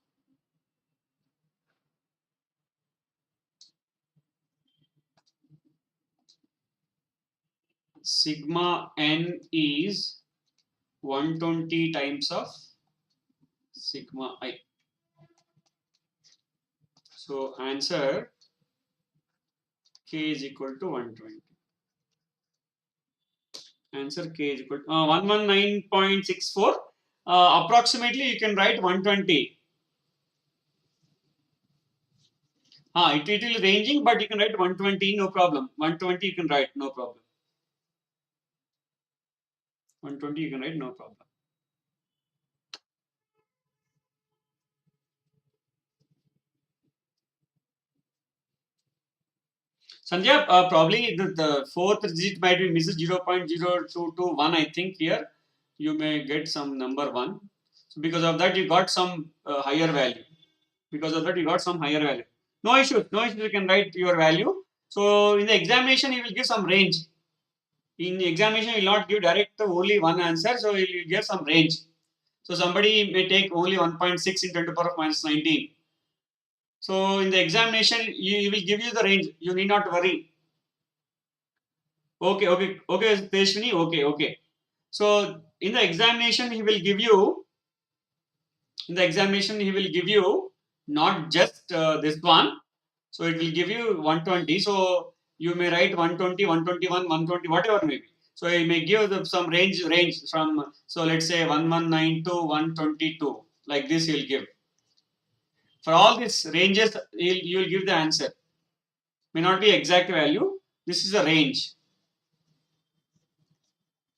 sigma n is 120 times of sigma I. So answer k is equal to 120. Answer k is equal to 119.64. Approximately you can write 120. It will ranging, but you can write 120, no problem. 120 you can write, no problem. 120 you can write, no problem. Sandhya, probably the fourth digit might be missed 0.0221, I think here. You may get some number 1. So because of that, you got some higher value. Because of that, you got some higher value. No issue, no issue, you can write your value. So in the examination, you will give some range. In examination, you will not give direct only one answer, so you will give some range. So somebody may take only 1.6 in 10 to the power of minus 19. So in the examination, he will give you the range. You need not worry. Okay, Teshwini, okay. So in the examination, he will give you, not just this one. So it will give you 120. So you may write 120, 121, 120, whatever may be. So he may give some range from, so let's say 119 to 122. Like this, he'll give. For all these ranges, you will give the answer. May not be exact value. This is a range.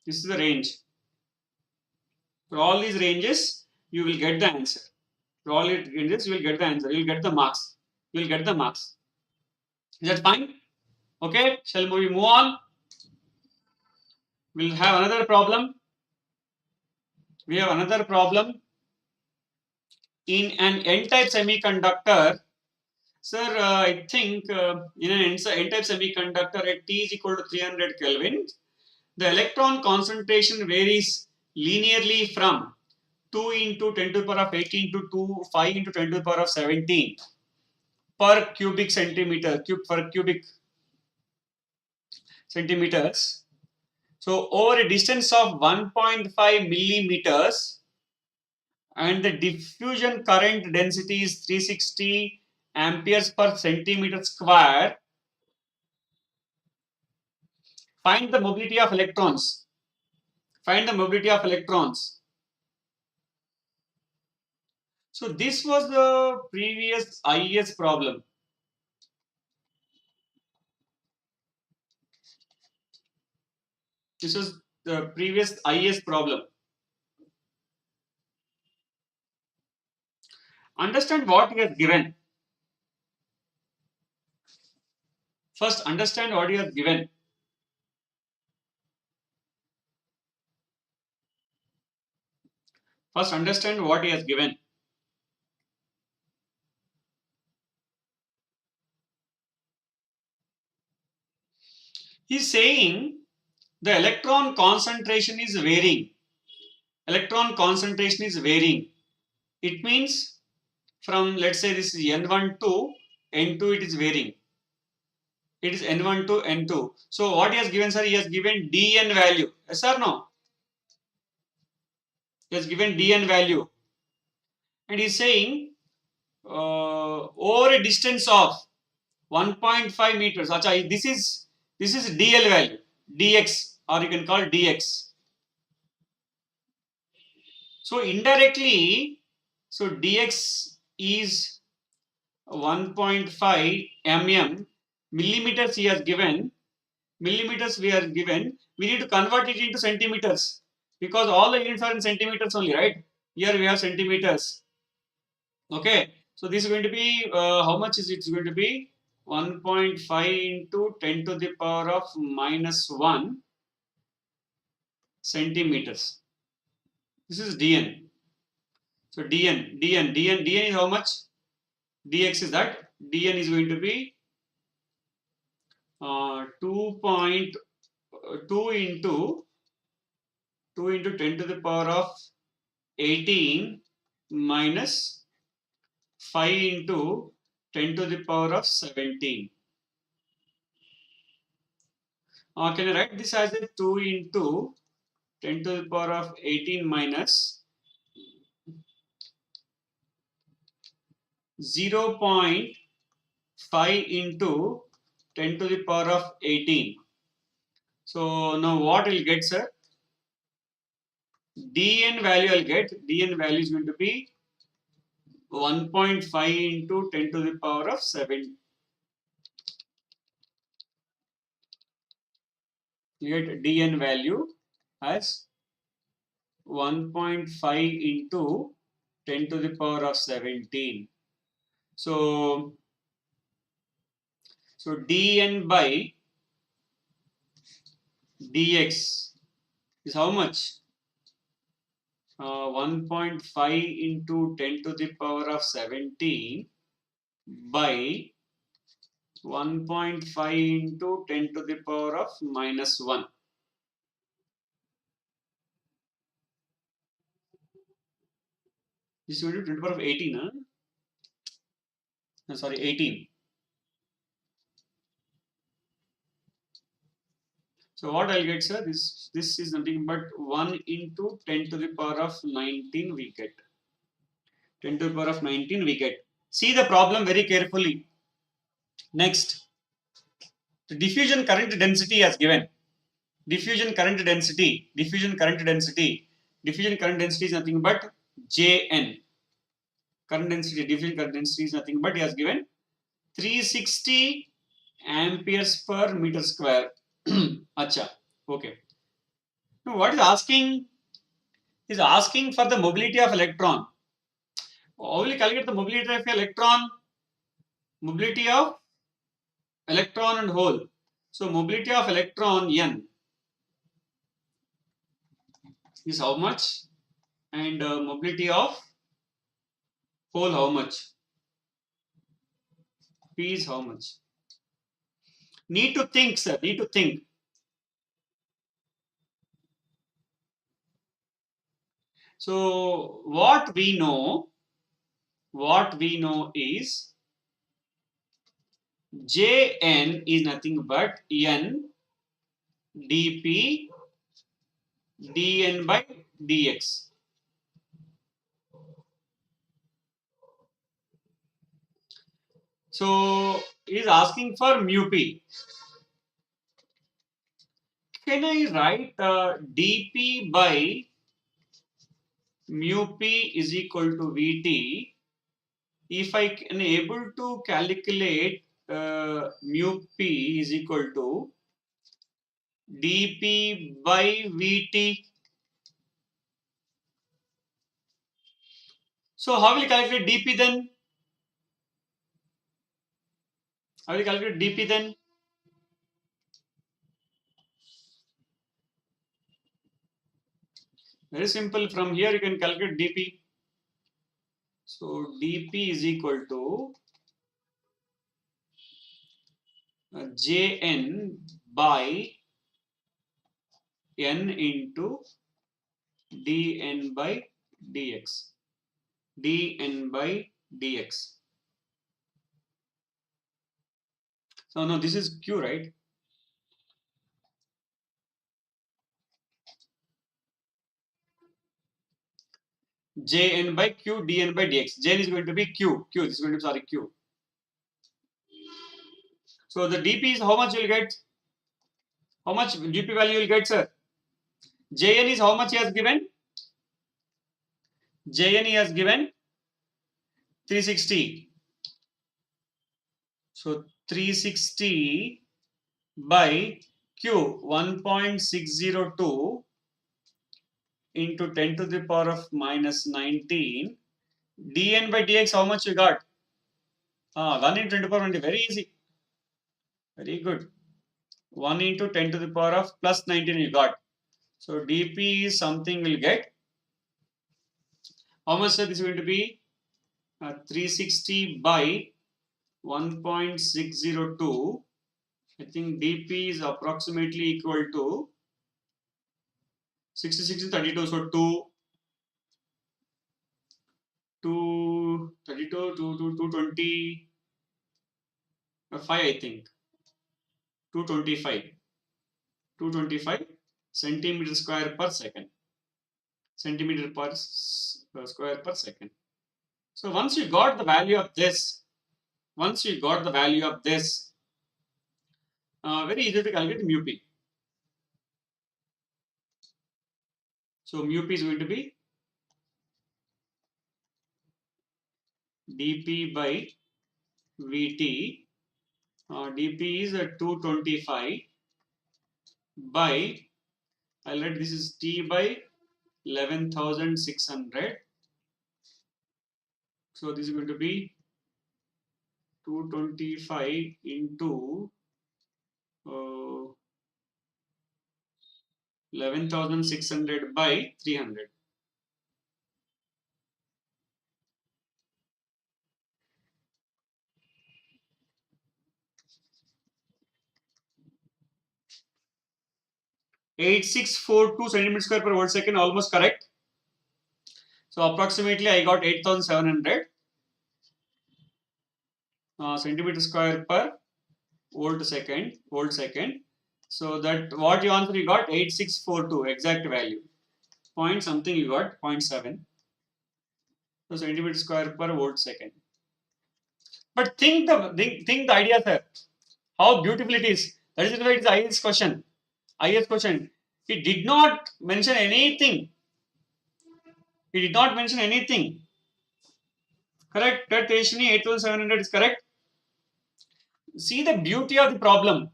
This is the range. For all these ranges, you will get the answer. For all these ranges, you will get the answer. You will get the marks. You will get the marks. Is that fine? Okay. Shall we move on? We'll have another problem. We have another problem in an N-type semiconductor. Sir, I think in an N-type semiconductor at T is equal to 300 Kelvin, the electron concentration varies linearly from 2 into 10 to the power of 18 to 5 into 10 to the power of 17 per cubic centimeter, cubic centimeters. So over a distance of 1.5 millimeters, and the diffusion current density is 360 amperes per centimeter square. Find the mobility of electrons. Find the mobility of electrons. So this was the previous IES problem. This is the previous IES problem. Understand what he has given. First, understand what he has given. First, understand what he has given. He is saying the electron concentration is varying. electron concentration is varying. It means from, let's say this is N1 to N2, it is varying. It is N1 to N2. So what he has given, sir? He has given Dn value. Yes or no? He has given Dn value. And he is saying over a distance of 1.5 meters. Acha, this is DL value, dx, or you can call dx. So indirectly, so dx is 1.5 millimeters. He has given millimeters. We are given. We need to convert it into centimeters because all the units are in centimeters only, right? Here we have centimeters. Okay, so this is going to be how much is it? It's going to be 1.5 into 10 to the power of minus 1 centimeters. This is dn. So dn is how much? Dx is that. Dn is going to be 2.2 into 10 to the power of 18 minus 5 into 10 to the power of 17. Can I write this as a 2 into 10 to the power of 18 minus 0.5 into 10 to the power of 18. So now what I'll get, sir? Dn value I'll get. Dn value is going to be 1.5 into 10 to the power of 7. You get Dn value as 1.5 into 10 to the power of 17. So dn by dx is how much? 1.5 into 10 to the power of 17 by 1.5 into 10 to the power of minus 1. This is going to be 10 to the power of 18. Huh? No, sorry, 18. So what I'll get, sir? This is nothing but 1 into 10 to the power of 19 we get. 10 to the power of 19 we get. See the problem very carefully. Next, the diffusion current density as given. Diffusion current density is nothing but Jn. Diffusion current density is nothing but he has given 360 amperes per meter square. Acha, okay. Now what is asking? Is asking for the mobility of electron. How will you calculate the mobility of electron? Mobility of electron and hole. So mobility of electron n is how much, and mobility of hole how much? P is how much? Need to think, sir. Need to think. So what we know is Jn is nothing but n dp dn by dx. So it is asking for mu p. Can I write dp by mu p is equal to Vt? If I can able to calculate mu p is equal to dp by Vt. So how will you calculate dp then? How will you calculate dp then? Very simple. From here you can calculate dp. So dp is equal to Jn by n into dn by dx. dn by dx. So no, this is q, right? Jn by q dn by dx. Jn is going to be q. This is going to be, sorry, q. So the dp is how much you will get? How much dp value you will get, sir? Jn is how much he has given? Jn he has given 360. So 360 by q 1.602 into 10 to the power of minus 19. dn by dx, how much you got? 1 into 10 to the power 20. Very easy. Very good. 1 into 10 to the power of plus 19 you got. So dp is something we'll get. How much, sir? This is going to be 360 by 1.602. I think dp is approximately equal to 66 and 32. So 232 to 225, I think. 225. 225 centimeter square per second. Centimeter per square per second. So once you got the value of this, very easy to calculate mu p. So mu p is going to be dp by vt. dp is 225 by, I'll write this is t by 11,600. So this is going to be 225 into 11,600 by 300. (8642 centimeters square per volt second), almost correct. So approximately I got 8,700 centimeter square per volt second. So that what you answer, you got 8642 exact value. Point something you got 0.7. So centimeter square per volt second. But think the idea, sir. How beautiful it is. That is why it is IS question. He did not mention anything. Correct. That Teshni 8,700 is correct. See the beauty of the problem.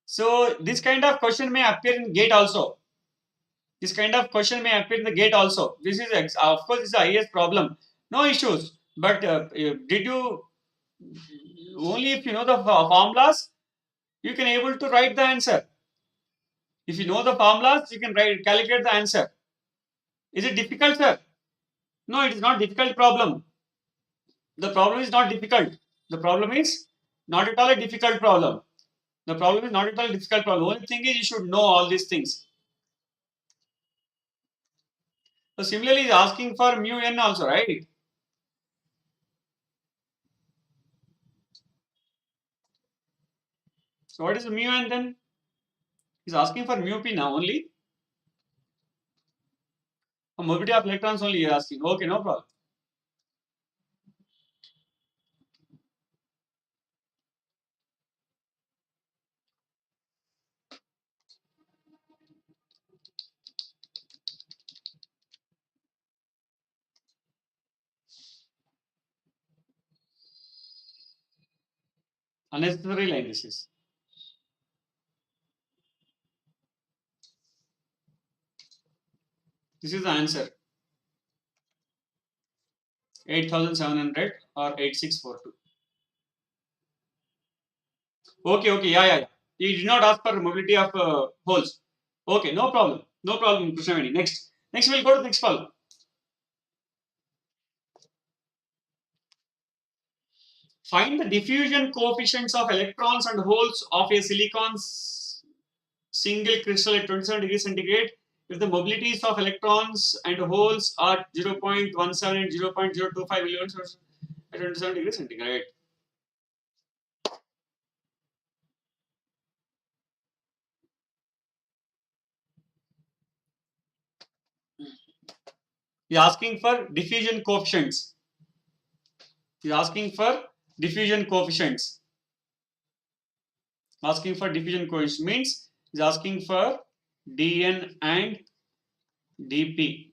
So this kind of question may appear in GATE also. This is of course, of course, this is a IS problem. No issues. But did you, only if you know the formulas, you can able to write the answer. If you know the formulas, you can calculate the answer. Is it difficult, sir? No, it is not difficult problem. The problem is not difficult. The problem is not at all a difficult problem. Only thing is you should know all these things. So similarly, is asking for mu n also, right? So what is mu n then? He's asking for mu p now only. Mobility of electrons only he is asking. Okay, no problem. Unnecessary line this is. This is the answer. 8,700 or 8642. Okay, yeah. He did not ask for mobility of holes. Okay, no problem, Krishnaveni. Next we'll go to the next problem. Find the diffusion coefficients of electrons and holes of a silicon single crystal at 27 degrees centigrade if the mobilities of electrons and holes are 0.17 and 0.025 millivolts at 27 degrees centigrade. He is asking for diffusion coefficients. He is asking for diffusion coefficients. Asking for diffusion coefficients means he is asking for dn and dp.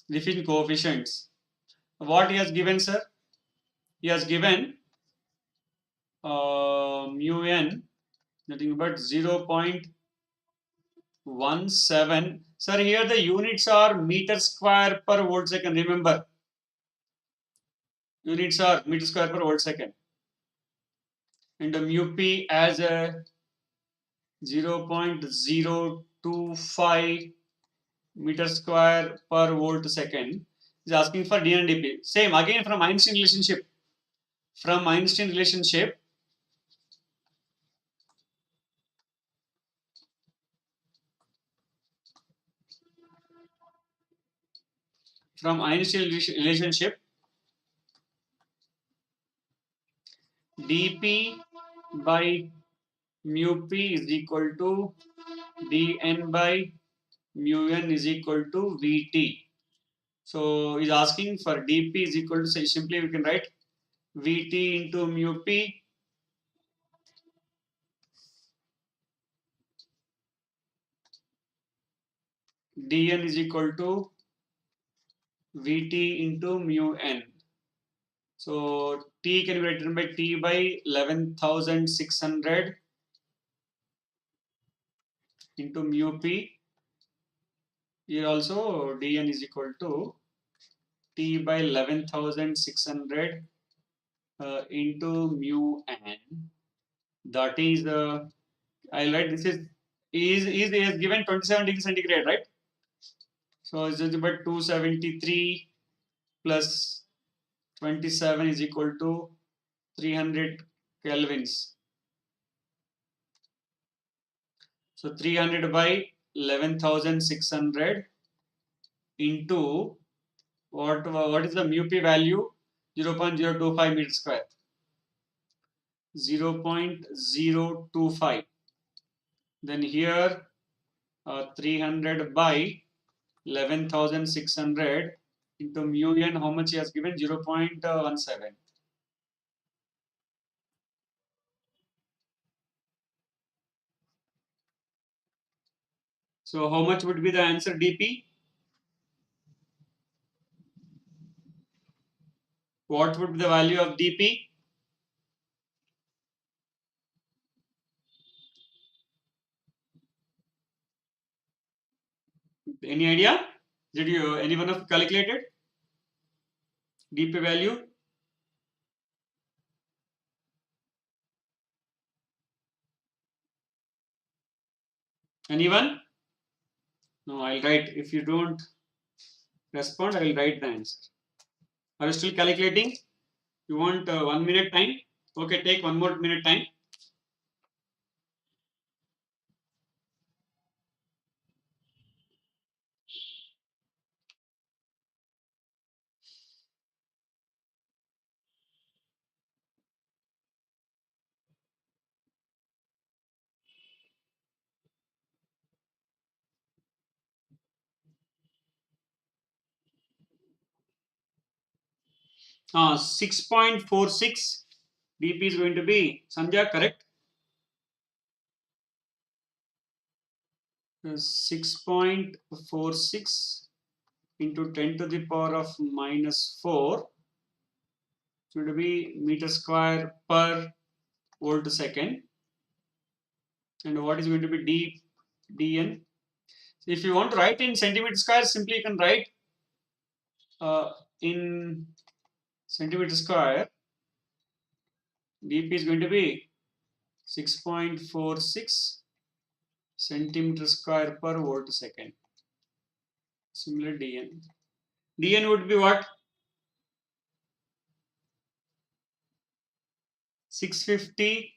Diffusion coefficients. What he has given, sir? He has given mu n nothing but 0.17. Sir, here the units are meter square per volt second. Remember, units are meter square per volt second. And the mu p as a 0.025 meter square per volt second. Is asking for d and dp. Same again from Einstein relationship. From Einstein relationship, dp by mu p is equal to dn by mu n is equal to vt. So he's asking for dp is equal to, say simply we can write vt into mu p dn is equal to vt into mu n. So t can be written by t by 11,600 into mu p. Here also dn is equal to t by 11,600 into mu n. That is I'll write this is given 27 degrees centigrade, right? So it's about 273 plus 27 is equal to 300 kelvins. So 300 by 11,600 into what is the mu p value? 0.025 meter square. 0.025. Then here 300 by 11,600 into mu n, how much he has given? 0.17. So how much would be the answer dp? What would be the value of dp? Any idea? Did you anyone have calculated dp value? Anyone? No, I'll write. If you don't respond, I will write the answer. Are you still calculating? You want 1 minute time? Okay, take 1 more minute time. Ah, 6.46 dp is going to be, Sandhya, correct? 6.46 into 10 to the power of minus 4 is going to be meter square per volt second. And what is going to be dn? If you want to write in centimeter square, simply you can write in centimeter square. dp is going to be 6.46 centimeter square per volt second. Similar dn. dn would be what? 650.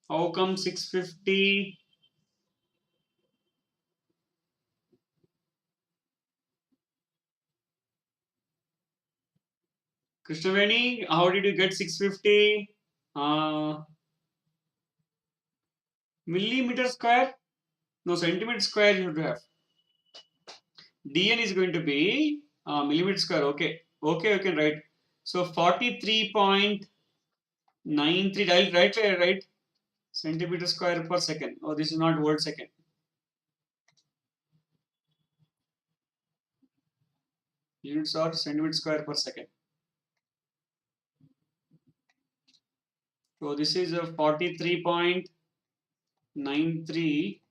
How come 650? Krishnaveni, how did you get 650 millimeter square? No, centimeter square you should have. dn is going to be millimeter square. Okay, okay, you can write. So 43.93. Right. Centimeter square per second. Oh, this is not word second. Units are centimeter square per second. So this is a 43.93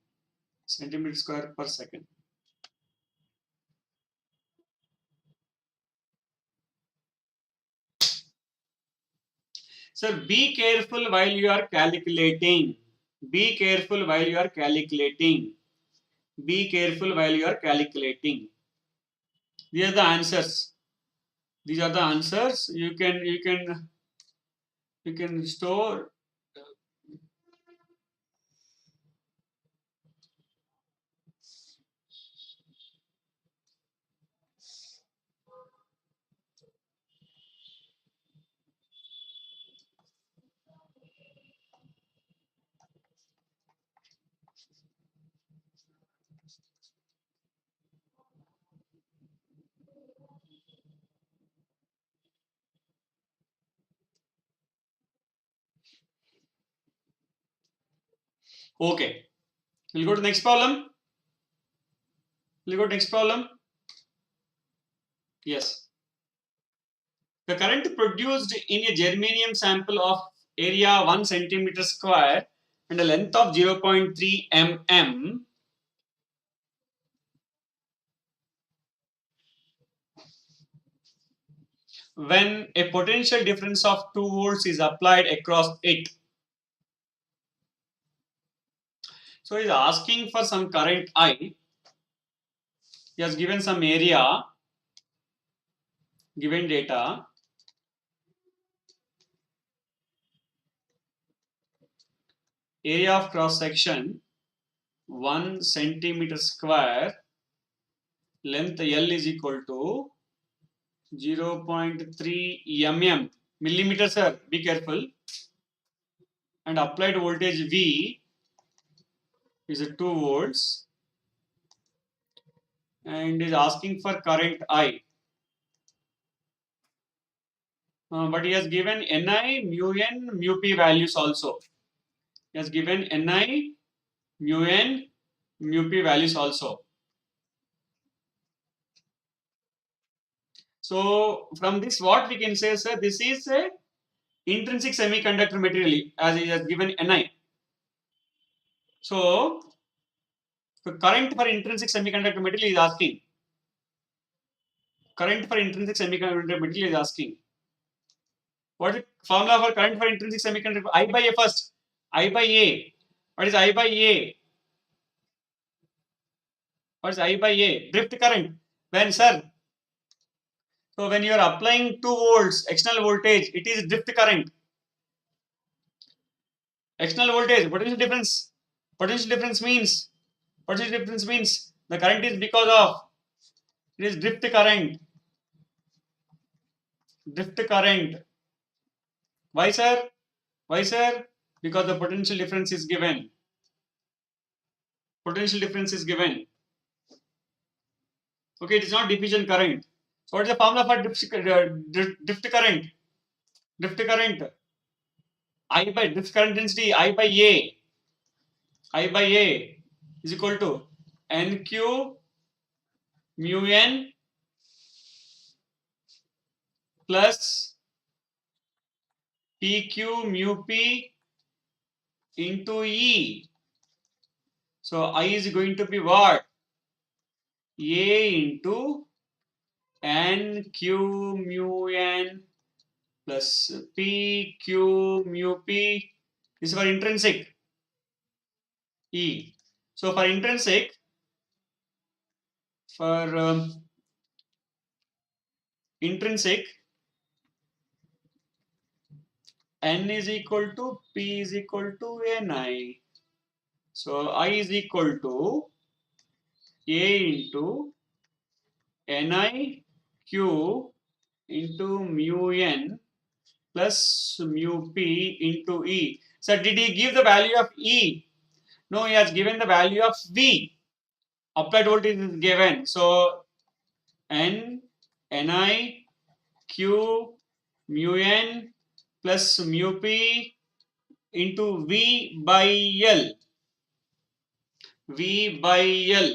centimeter square per second. So be careful while you are calculating. Be careful while you are calculating. Be careful while you are calculating. These are the answers. These are the answers. You can store. Okay. We'll go to the next problem. We'll go to next problem. Yes. The current produced in a germanium sample of area 1 centimeter square and a length of 0.3 mm when a potential difference of 2 volts is applied across it. So he is asking for some current I. He has given some area, given data. Area of cross section 1 centimeter square, length L is equal to 0.3 mm, millimeter sir, be careful, and applied voltage V is a 2 volts and is asking for current I. But he has given Ni, mu n, mu p values also. He has given Ni, mu n, mu p values also. So from this what we can say, sir, this is a intrinsic semiconductor material as he has given Ni. So the current for intrinsic semiconductor material is asking. Current for intrinsic semiconductor material is asking. What is the formula for current for intrinsic semiconductor? I by A first. I by A. What is I by A? What is I by A? Drift current. When, sir? So when you are applying 2 volts external voltage, it is drift current. External voltage, potential difference. Potential difference means the current is because of it is drift current. Drift current. Why, sir? Why, sir? Because the potential difference is given. Potential difference is given. Okay, it is not diffusion current. So what is the formula for drift current? Drift current. I by drift current density I by A. I by A is equal to NQ mu n plus PQ mu P into E. So I is going to be what? A into NQ mu n plus PQ mu P. This is for intrinsic E. So for intrinsic, intrinsic N is equal to P is equal to Ni. So I is equal to A into Ni Q into mu n plus mu p into E. So did he give the value of E? No, he has given the value of V. Applied voltage is given. So N, Ni, Q, mu n plus mu p into V by L. V by L.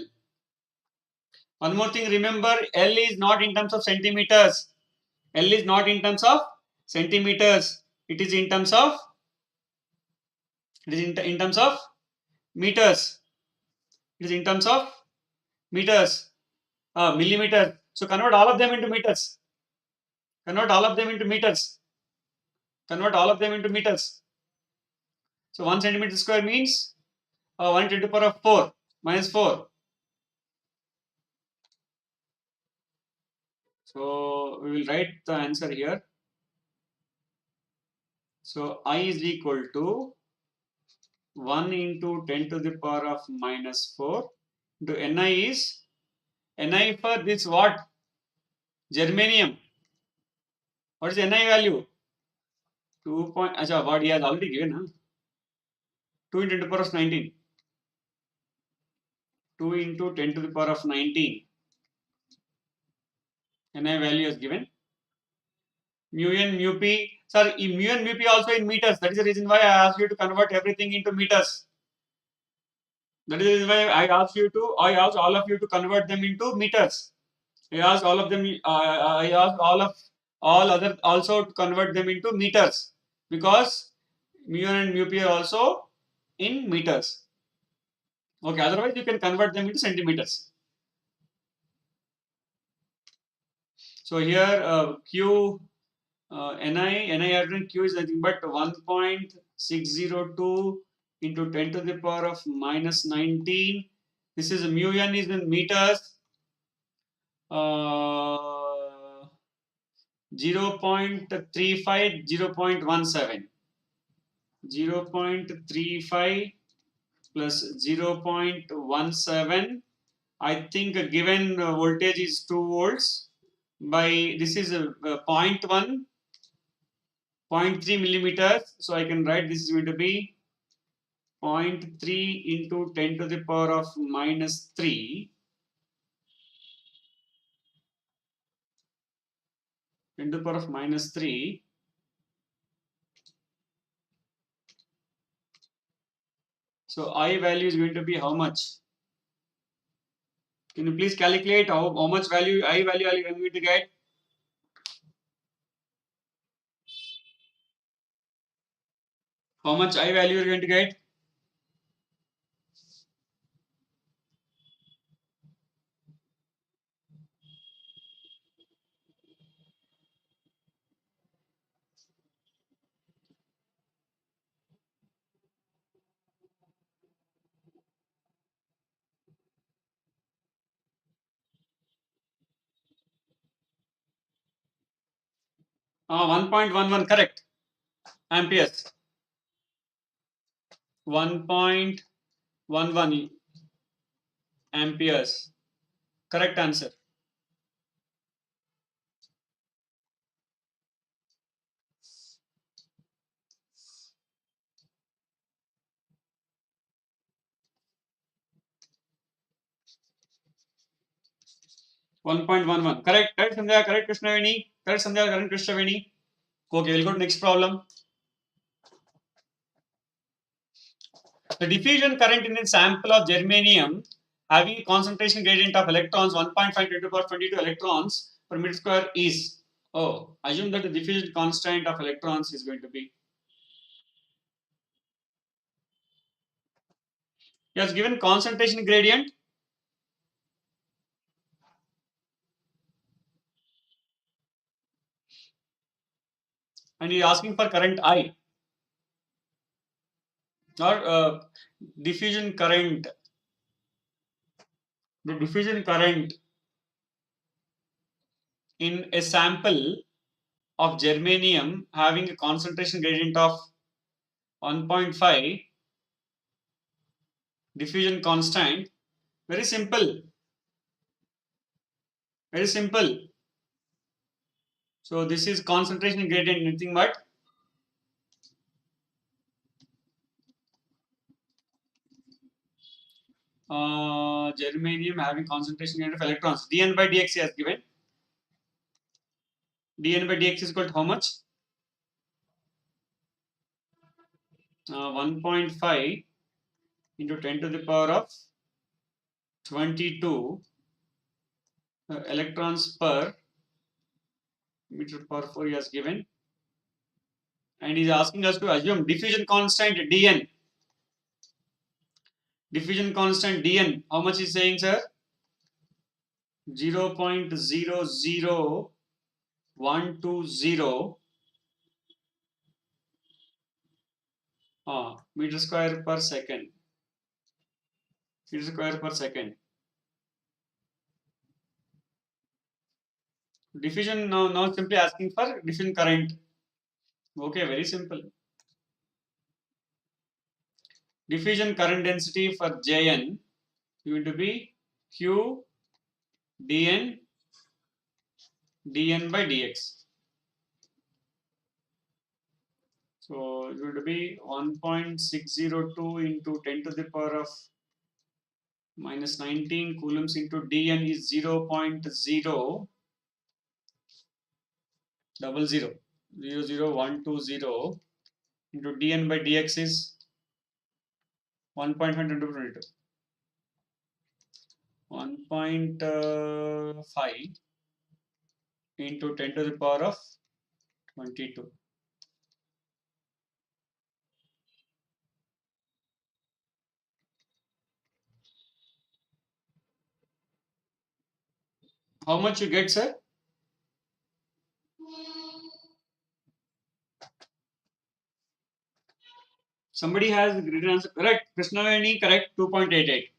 One more thing, remember L is not in terms of centimeters. L is not in terms of centimeters. It is in terms of in terms of meters. It is in terms of meters, millimeters. So convert all of them into meters. Convert all of them into meters. Convert all of them into meters. So 1 centimeter square means 1 to the power of 4 minus 4. So we will write the answer here. So I is equal to 1 into 10 to the power of minus 4 into Ni is Ni for this what? Germanium. What is Ni value? 2 point. Acha, what he has already given, huh? 2 into 10 to the power of 19. 2 into 10 to the power of 19. Ni value is given. Mu n, mu p. Sorry, mu n, mu p also in meters. That is the reason why I asked you to convert everything into meters. That is the reason why I asked all of you to convert them into meters. I asked all of them, I asked all other also to convert them into meters because mu n and mu p are also in meters. Okay, otherwise you can convert them into centimeters. So here Q Ni adjoint Q is nothing but 1.602 into 10 to the power of minus 19. This is mu n is in meters. 0.35, 0.17. 0.35 plus 0.17. I think given voltage is 2 volts by this is 0.1, 0.3 millimeters. So I can write this is going to be 0.3 into 10 to the power of minus 3. 10 to the power of minus 3. So I value is going to be how much? Can you please calculate how much value I value I am going to get? How much I value you are going to get? Ah, 1.11 correct. Amperes. 1.11 amperes. Correct answer. $1.11. Correct. Correct Sandhya. Correct Krishnaveni. Correct Sandhya. Correct Krishnaveni. Okay, we'll go to next problem. The diffusion current in a sample of germanium having a concentration gradient of electrons 1.5 to the power 22 electrons per meter square is. Oh, assume that the diffusion constant of electrons is going to be. He has given concentration gradient. And he is asking for current I. Or diffusion current. The diffusion current in a sample of germanium having a concentration gradient of 1.5, diffusion constant. Very simple. Very simple. So this is concentration gradient, nothing but germanium having concentration gradient of electrons. dn by dx has given. dn by dx is equal to how much? 1.5 into 10 to the power of 22 electrons per meter per 4 he has given, and he is asking us to assume diffusion constant dn. Diffusion constant dn, how much is saying, sir? 0.00120 meter square per second. Meter square per second. Diffusion, now simply asking for diffusion current. Okay, very simple. Diffusion current density for Jn going to be Q dn by dx. So it will be 1.602 into 10 to the power of minus 19 coulombs into dn is 0.000 00120 into dn by dx is 1.5 into 22. 1.5 into 10 to the power of 22. How much you get, sir? Somebody has written answer correct. Krishnaveni correct. 2.88.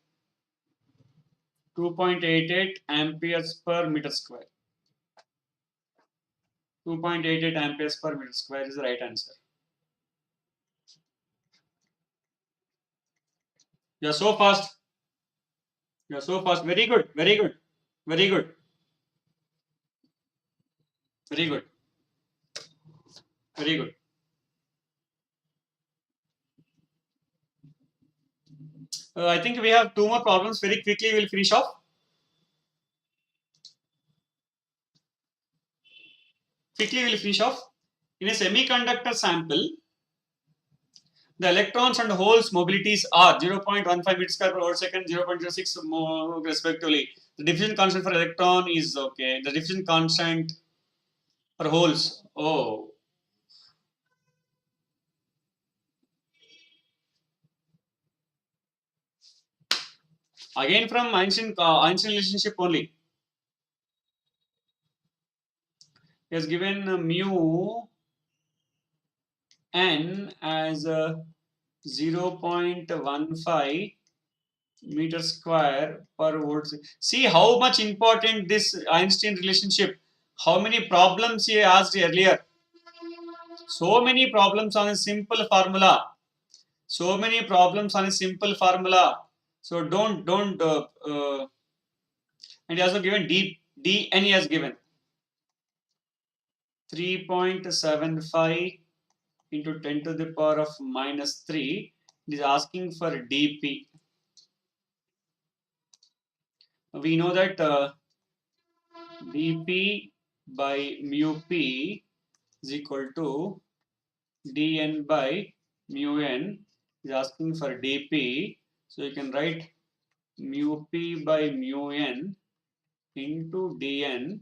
2.88 amperes per meter square. 2.88 amperes per meter square is the right answer. You are so fast. You are so fast. Very good. Very good. Very good. Very good. Very good. I think we have two more problems. Very quickly, we'll finish off. Quickly, we'll finish off. In a semiconductor sample, the electrons and holes mobilities are 0.15 meters per per second, 0.06 more respectively. The diffusion constant for electron is okay. The diffusion constant for holes. Oh. Again from Einstein relationship only. He has given mu n as 0.15 meter square per volt. See how much important this Einstein relationship. How many problems he asked earlier. So many problems on a simple formula. So many problems on a simple formula. So don't and he also given dn he has given 3.75 into 10 to the power of minus 3. It is asking for dp. We know that dp by mu p is equal to dn by mu n. Is asking for dp. So you can write mu p by mu n into dn.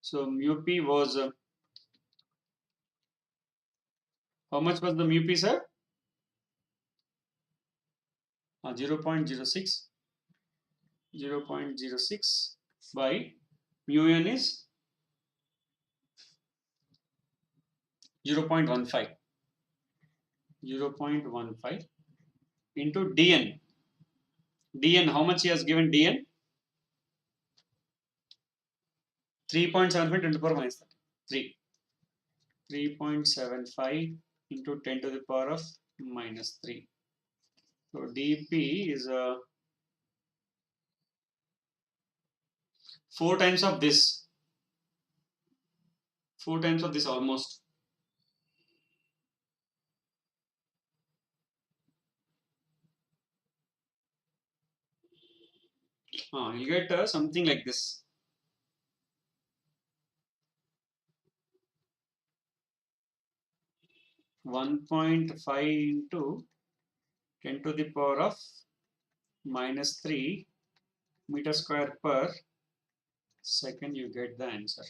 So mu p was how much was the mu p, sir? 0.06. 0.06 by mu n is 0.15. 0.15 into dn. dn, how much he has given dn? 3.75 10 to the power minus 3. 3.75 into 10 to the power of minus 3. So dp is 4 times of this. 4 times of this almost. You'll get something like this. 1.5 into 10 to the power of minus 3 meter square per second, you get the answer.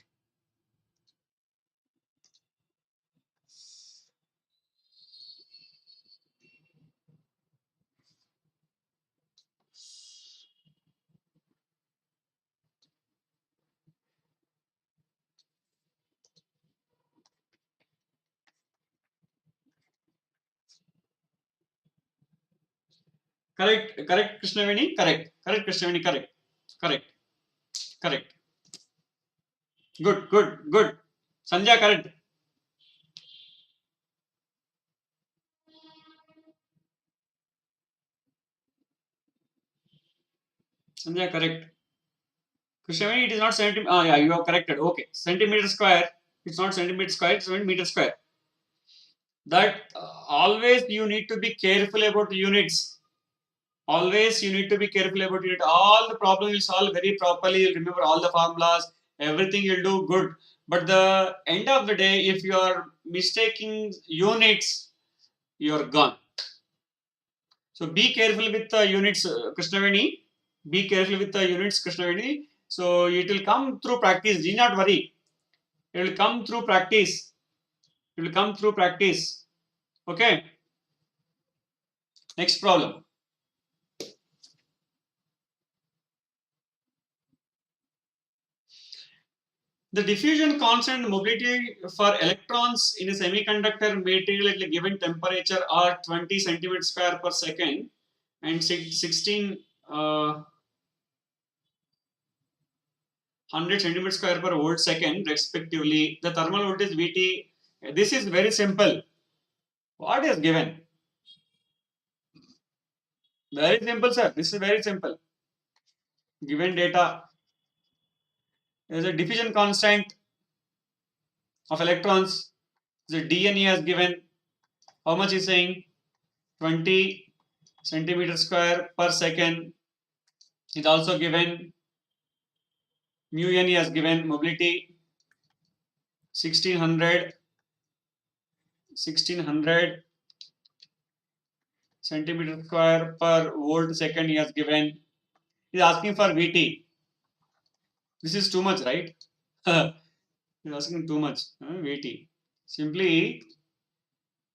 Correct, correct, Krishnaveni, correct, Krishnaveni, correct. Good. Sandhya, correct. Sandhya, correct. Krishnaveni, it is not centimeter. Yeah, you have corrected. Okay, centimeter square. It's not centimeter square. It's meter square. That always you need to be careful about units. Always you need to be careful about it. All the problems you solve very properly. You'll remember all the formulas. Everything you'll do good. But the end of the day, if you are mistaking units, you're gone. So be careful with the units, Krishnaveni. Be careful with the units, Krishnaveni. So it will come through practice. Do not worry. It will come through practice. It will come through practice. Okay. Next problem. The diffusion constant mobility for electrons in a semiconductor material at a given temperature are 20 centimeter square per second and 16 100 centimeter square per volt second respectively. The thermal voltage Vt, this is very simple. What is given? Very simple, sir. This is very simple. Given data, there is a diffusion constant of electrons. The dNE has given. How much is saying? 20 centimeter square per second. It also given. Mu NE has given mobility 1600 centimeter square per volt second. He has given. He is asking for Vt. This is too much, right? He is asking too much. Vt. Simply,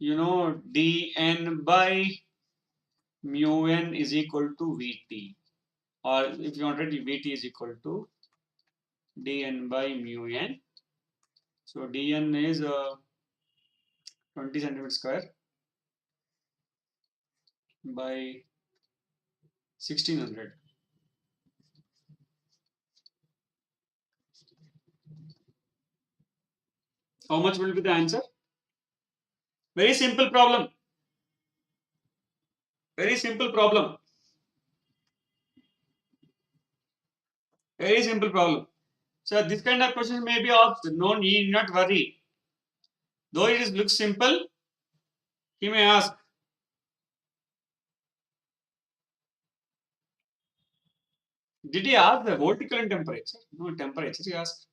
dn by mu n is equal to Vt. Or if you want to write Vt is equal to dn by mu n. So dn is 20 centimeter square by 1600. How much will be the answer? Very simple problem. Very simple problem. Very simple problem. So this kind of questions may be asked. No need not worry. Though it is looks simple, he may ask. Did he ask the volt equivalent temperature? No, temperature he asked.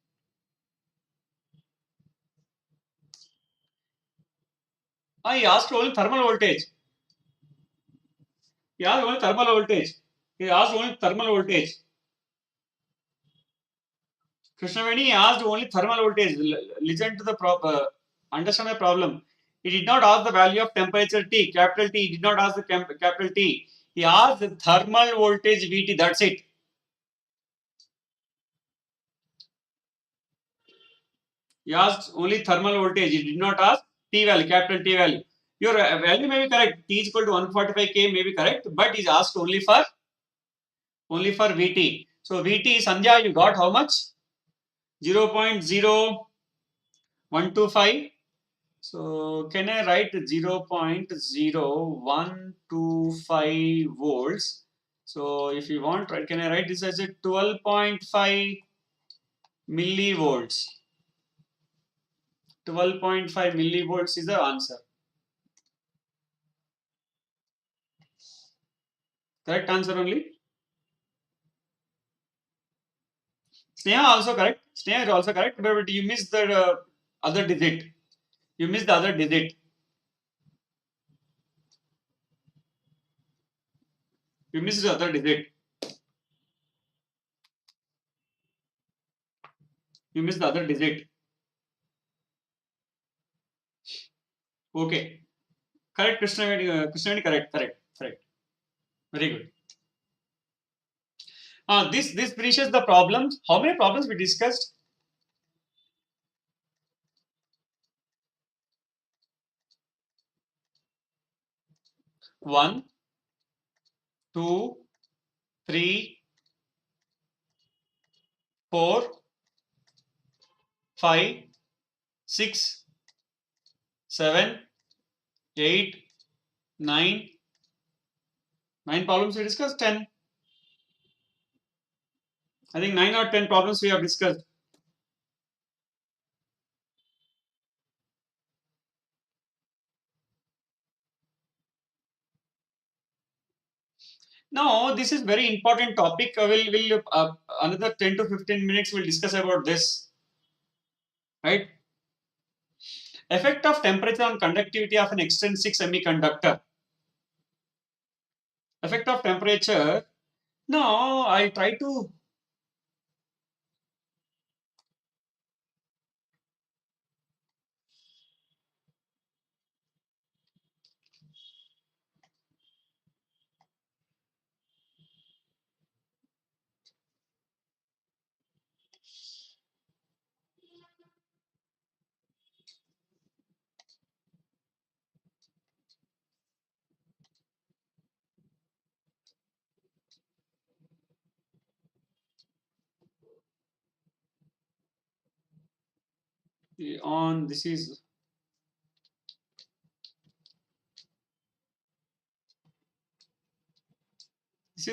He asked only thermal voltage. He asked only thermal voltage. He asked only thermal voltage. Krishnaveni asked only thermal voltage. Listen to the understand the problem. He did not ask the value of temperature T, capital T. He did not ask the capital T. He asked the thermal voltage Vt. That's it. He asked only thermal voltage. He did not ask T value, capital T value. Your value may be correct. T is equal to 145 K may be correct, but he's asked only for Vt. So Vt, Sandhya, you got how much? 0.0125. So can I write 0.0125 volts? So if you want, can I write this as a 12.5 millivolts? 12.5 millivolts is the answer. Correct answer only. Sneha also correct. Sneha is also correct, but you missed the other digit. You missed the other digit. You missed the other digit. You missed the other digit. Okay. Correct, Krishnavedi. Krishnavedi, correct, correct, correct. Very good. This finishes the problems. How many problems we discussed? One, two, three, four, five, six, seven, eight, nine. Nine problems we discussed. 10. I think 9 or 10 problems we have discussed. No, this is very important topic. We'll another 10 to 15 minutes we'll discuss about this. Right? Effect of temperature on conductivity of an extrinsic semiconductor. Effect of temperature. No, I try to. On this is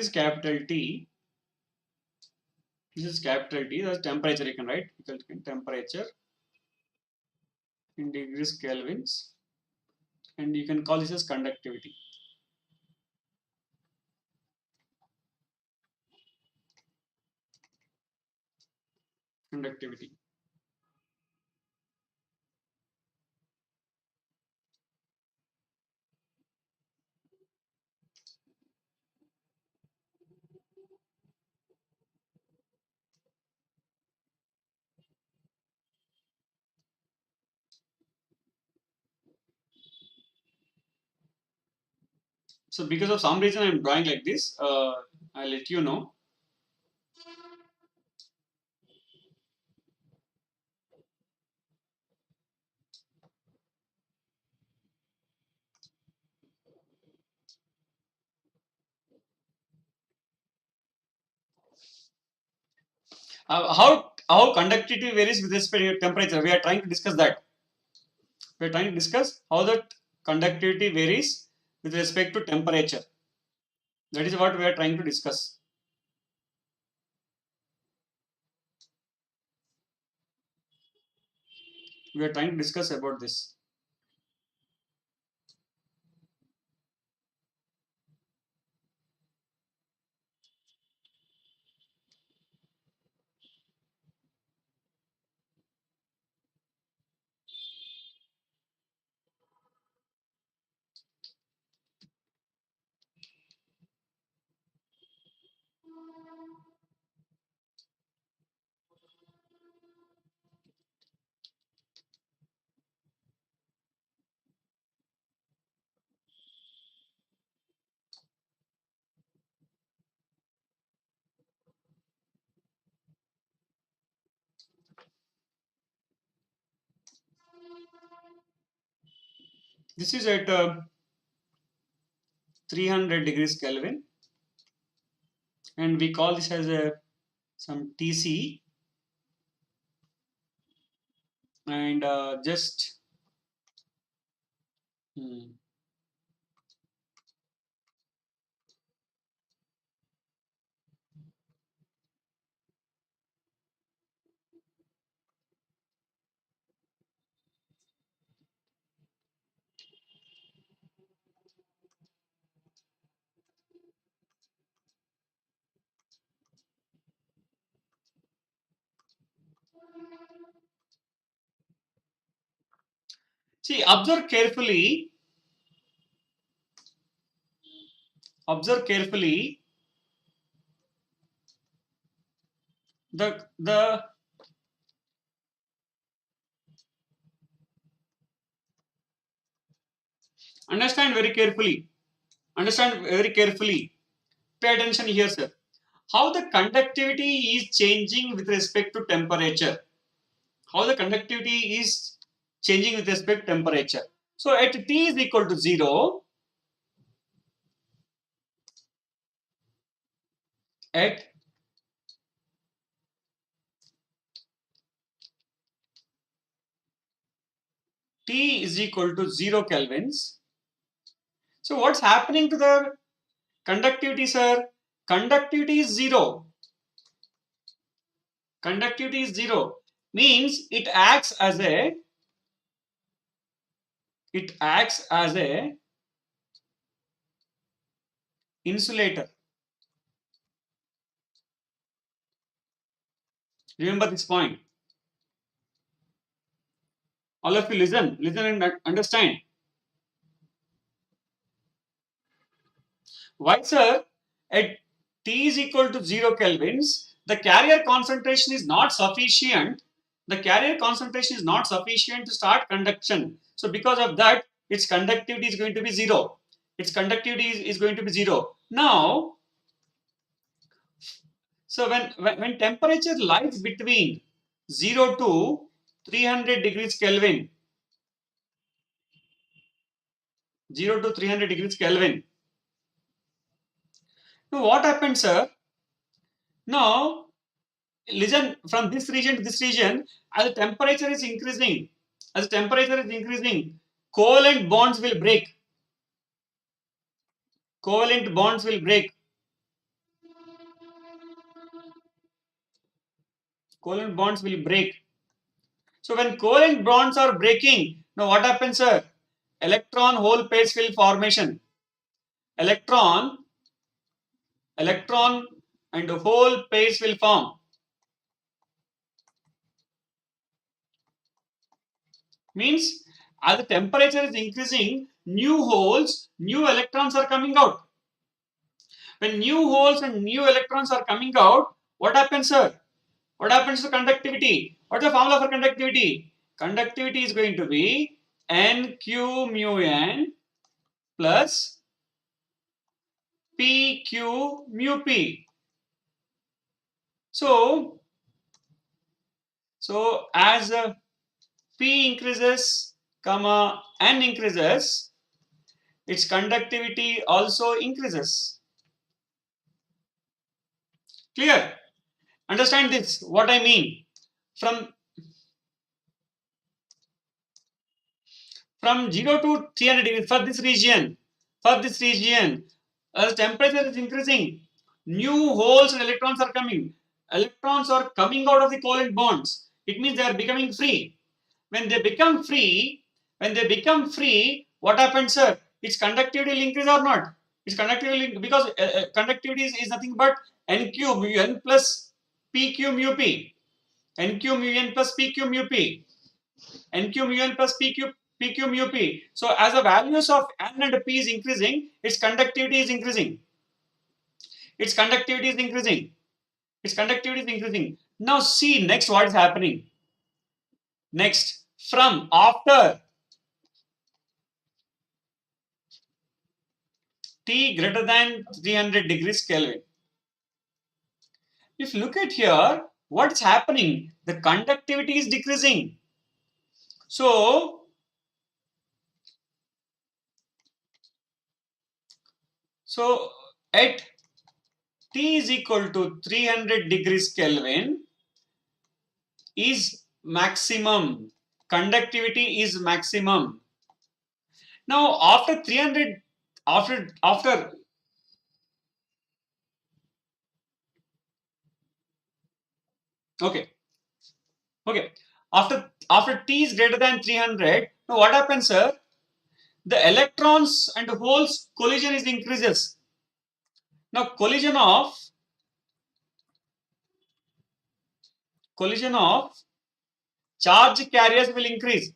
capital T. This is capital T. That's temperature. You can write temperature in degrees kelvins, and you can call this as conductivity. Conductivity. So because of some reason I'm drawing like this, I'll let you know. How conductivity varies with respect to temperature. We are trying to discuss that. We are trying to discuss how that conductivity varies with respect to temperature. That is what we are trying to discuss. We are trying to discuss about this. This is at 300 degrees Kelvin, and we call this as a some TC, and just hmm, See, observe carefully. Observe carefully. The understand very carefully. Understand very carefully. Pay attention here, sir. How the conductivity is changing with respect to temperature. How the conductivity is changing with respect to temperature. So at T is equal to 0, at T is equal to 0 kelvins. So what's happening to the conductivity, sir? Conductivity is 0. Conductivity is 0. Means it acts as a insulator. Remember this point. All of you listen and understand. Why, sir? At T is equal to 0 kelvins, the carrier concentration is not sufficient. The carrier concentration is not sufficient to start conduction. So because of that, its conductivity is going to be 0. Its conductivity is going to be 0. Now, so when temperature lies between 0 to 300 degrees Kelvin, 0 to 300 degrees Kelvin. Now what happens, sir? Now listen, from this region to this region, as the temperature is increasing, covalent bonds will break. Covalent bonds will break. Covalent bonds will break. So when covalent bonds are breaking, now what happens, sir? Electron hole pairs will formation. Electron and hole pairs will form. Means as the temperature is increasing, new holes, new electrons are coming out. When new holes and new electrons are coming out, what happens, sir? What happens to conductivity? What's the formula for conductivity? Conductivity is going to be NQ mu N plus PQ mu P. So as P increases, comma N increases, its conductivity also increases. Clear? Understand this, what I mean. From 0 to 300 degrees for this region, as temperature is increasing, new holes and electrons are coming. Electrons are coming out of the covalent bonds. It means they are becoming free. When they become free, what happens, sir? Its conductivity will increase or not? Its conductivity, because conductivity is nothing but NQ mu N plus PQ mu P. NQ mu N plus PQ mu P. NQ mu N plus PQ mu P. So as the values of N and P is increasing, its conductivity is increasing. Its conductivity is increasing. Its conductivity is increasing. Now see next what is happening. Next, from after T greater than 300 degrees Kelvin. If you look at here, what is happening? The conductivity is decreasing. So at T is equal to 300 degrees Kelvin is maximum. Conductivity is maximum. Now after 300, after okay, after T is greater than 300, now what happens, sir? The electrons and holes collision is increases. Now collision of charge carriers will increase.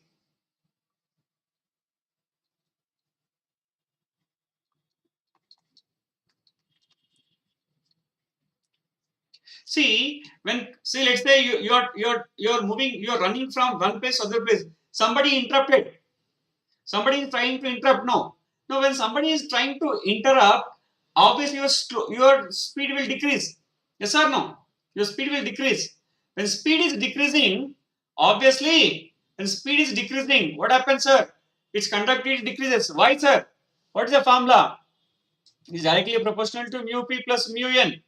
See, let's say you're moving, you're running from one place to other place. Somebody interrupted. Somebody is trying to interrupt. No, when somebody is trying to interrupt, obviously your speed will decrease. Yes or no? Your speed will decrease. When speed is decreasing, obviously, when speed is decreasing, what happens, sir? Its conductivity decreases. Why, sir? What is the formula? It is directly proportional to mu p plus mu n.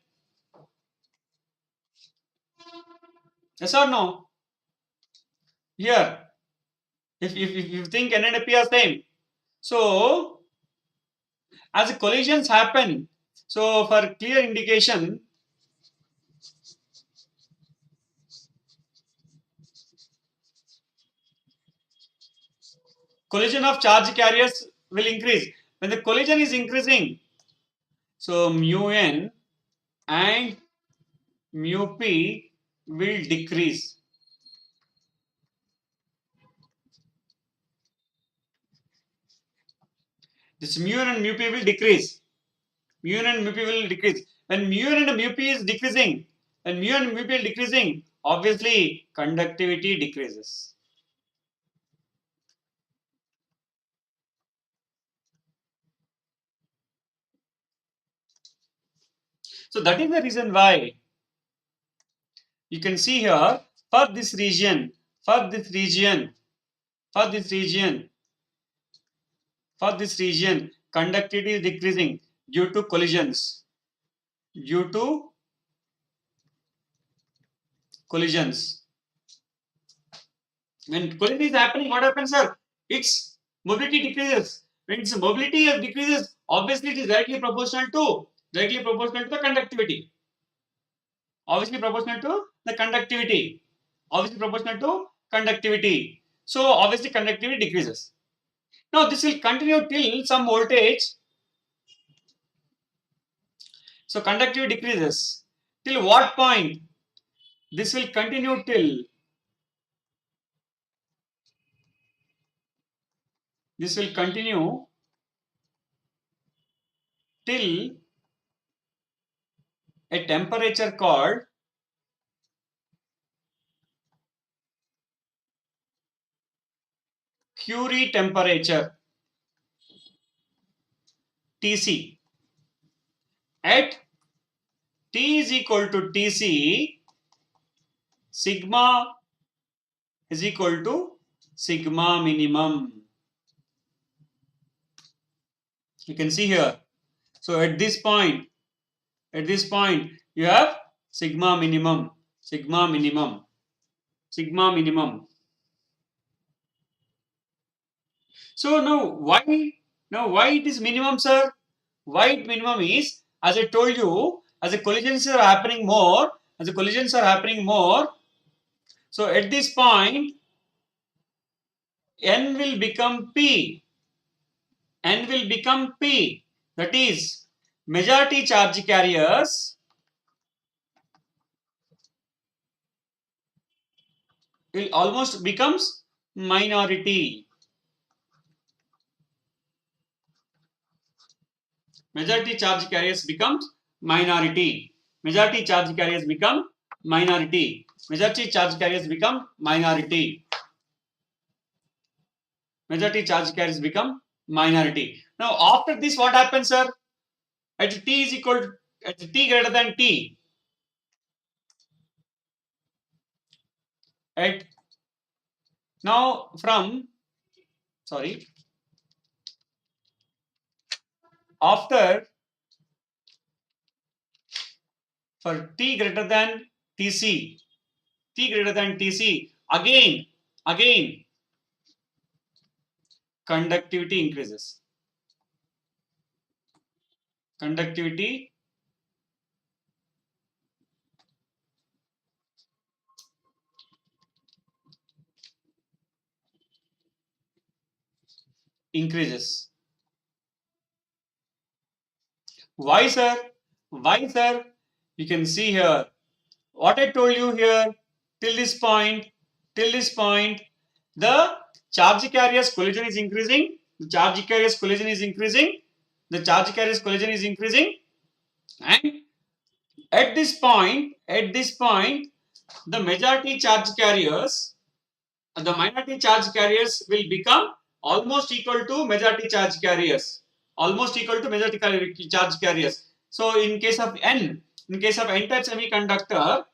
Yes or no? Here, if you think n and p are same, so as the collisions happen, so for clear indication, collision of charge carriers will increase. When the collision is increasing, so mu n and mu p will decrease. This mu n and mu p will decrease. Mu n and mu p will decrease. When mu n and mu p is decreasing, when mu n and mu p is decreasing, obviously conductivity decreases. So that is the reason why you can see here for this region, for this region, for this region, for this region, conductivity is decreasing due to collisions. Due to collisions. When collision is happening, what happens, sir? Its mobility decreases. When its mobility decreases, obviously it is directly proportional to the conductivity. Obviously proportional to the conductivity. Obviously proportional to conductivity. So obviously conductivity decreases. Now this will continue till some voltage. So conductivity decreases. Till what point? This will continue till this will continue till a temperature called Curie temperature Tc. At T is equal to Tc, sigma is equal to sigma minimum. You can see here. So at this point, you have sigma minimum, sigma minimum, sigma minimum. So why it is minimum, sir? Why it minimum is, as I told you, as the collisions are happening more, so at this point, n will become p. N will become p. That is, majority charge carriers will almost becomes minority. Majority charge carriers becomes minority. Majority charge carriers become minority. Majority charge carriers become minority. Majority charge carriers become minority. Now after this, what happens, sir? At t is equal to, at t greater than t, at now from sorry after for t greater than tc, again conductivity increases. Conductivity increases. Why, sir? Why, sir? You can see here what I told you here. Till this point, the charge carriers collision is increasing. The charge carriers collision is increasing. The charge carriers collision is increasing, and At this point, the majority charge carriers, the minority charge carriers will become almost equal to majority charge carriers. Almost equal to majority charge carriers. So in case of N type semiconductor,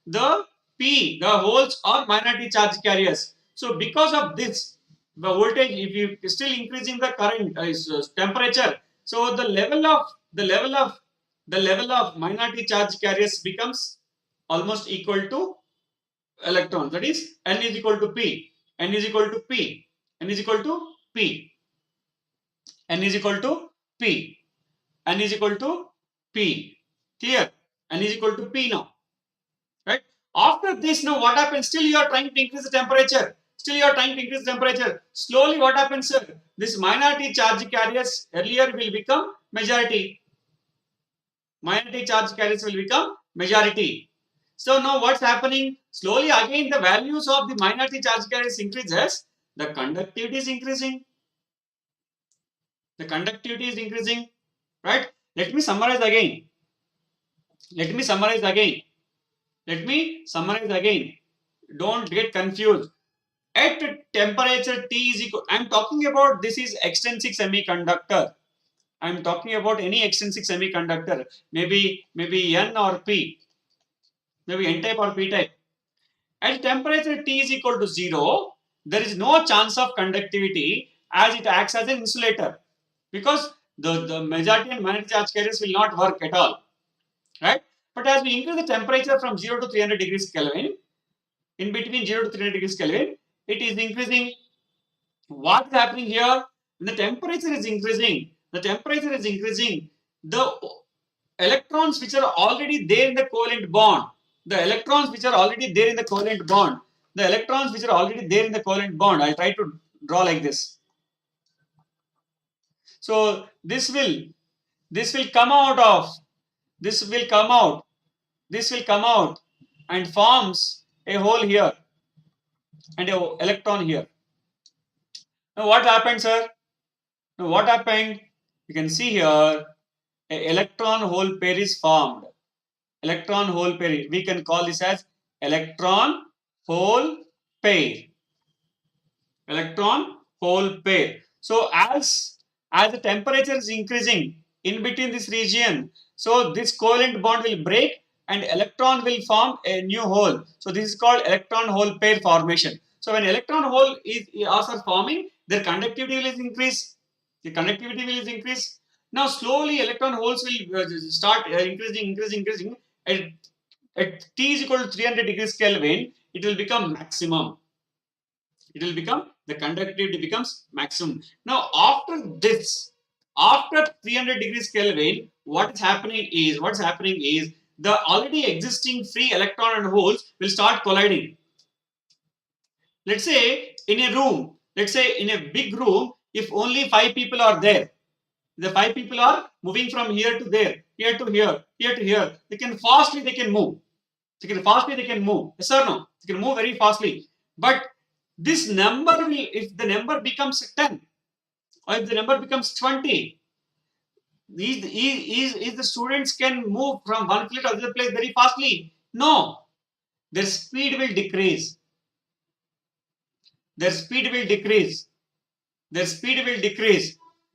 the P, the holes are minority charge carriers. So because of this, the voltage, if you still increasing the current temperature, so the level of minority charge carriers becomes almost equal to electrons. That is, N is equal to P. N is equal to P. N is equal to P. N is equal to P. N is equal to P. Clear? N is equal to P now. Right? After this, now what happens? Still you are trying to increase the temperature. Still you are trying to increase the temperature. Slowly what happens, sir? This minority charge carriers earlier will become majority. Minority charge carriers will become majority. So now what's happening? Slowly again the values of the minority charge carriers increases. The conductivity is increasing. The conductivity is increasing. Right? Let me summarize again. Let me summarize again. Let me summarize again. Don't get confused. At temperature T is equal, I am talking about, this is extrinsic semiconductor. I am talking about any extrinsic semiconductor, maybe N or P, maybe N type or P type. At temperature T is equal to 0, there is no chance of conductivity as it acts as an insulator, because the majority and minority charge carriers will not work at all, right? But as we increase the temperature from 0 to 300 degrees Kelvin, in between 0 to 300 degrees Kelvin, it is increasing. What is happening here? When the temperature is increasing, the electrons which are already there in the covalent bond, I'll try to draw like this. So this will come out and forms a hole here and an electron here. Now what happened, sir? Now what happened? You can see here a electron hole pair is formed. Electron hole pair. We can call this as electron hole pair. Electron hole pair. So as the temperature is increasing in between this region, so this covalent bond will break and electron will form a new hole. So this is called electron hole pair formation. So when electron hole are forming, their conductivity will increase. The conductivity will increase. Now slowly electron holes will start increasing. At T is equal to 300 degrees Kelvin, it will become maximum. The conductivity becomes maximum. Now after 300 degrees Kelvin, what's happening is the already existing free electron and holes will start colliding. Let's say in a big room, if only 5 people are there, the 5 people are moving from here to there, here to here, here to here. They can move. They can move. Yes or no? They can move very fastly. But this number will, if the number becomes 10 or if the number becomes 20, the students can move from one place to other place very fastly? No. Their speed will decrease.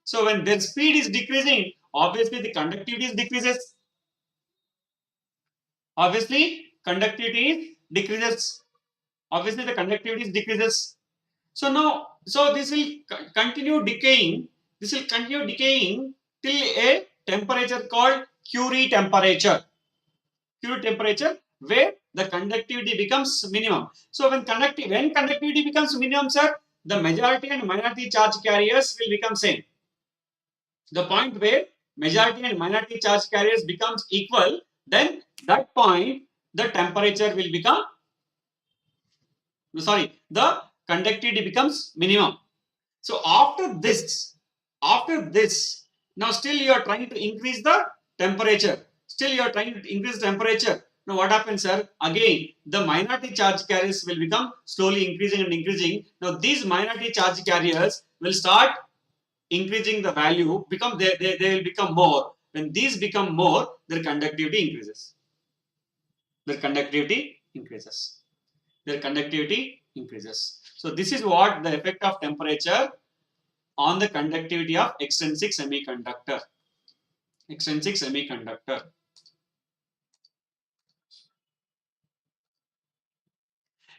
So when their speed is decreasing, obviously the conductivity decreases. Obviously the conductivity decreases. So now, this will continue decaying. Till a temperature called Curie temperature. Where the conductivity becomes minimum. So when conductivity becomes minimum, sir, the majority and minority charge carriers will become same. The point where majority and minority charge carriers becomes equal, then that point the temperature will become, the conductivity becomes minimum. So after this, now still you are trying to increase the temperature. Now what happens, sir? Again, the minority charge carriers will become slowly increasing. Now these minority charge carriers will start increasing the value, they will become more. When these become more, their conductivity increases. their conductivity increases. Their conductivity increases. So this is what the effect of temperature on the conductivity of extrinsic semiconductor. Extrinsic semiconductor.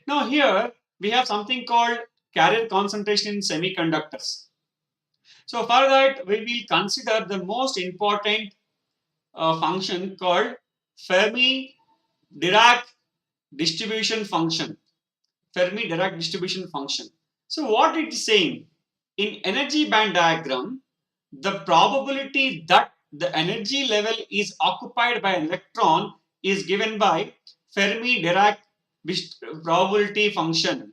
Now here we have something called carrier concentration in semiconductors. So for that we will consider the most important function called Fermi-Dirac distribution function. Fermi-Dirac distribution function. So what it is saying, in energy band diagram, the probability that the energy level is occupied by an electron is given by Fermi-Dirac probability function.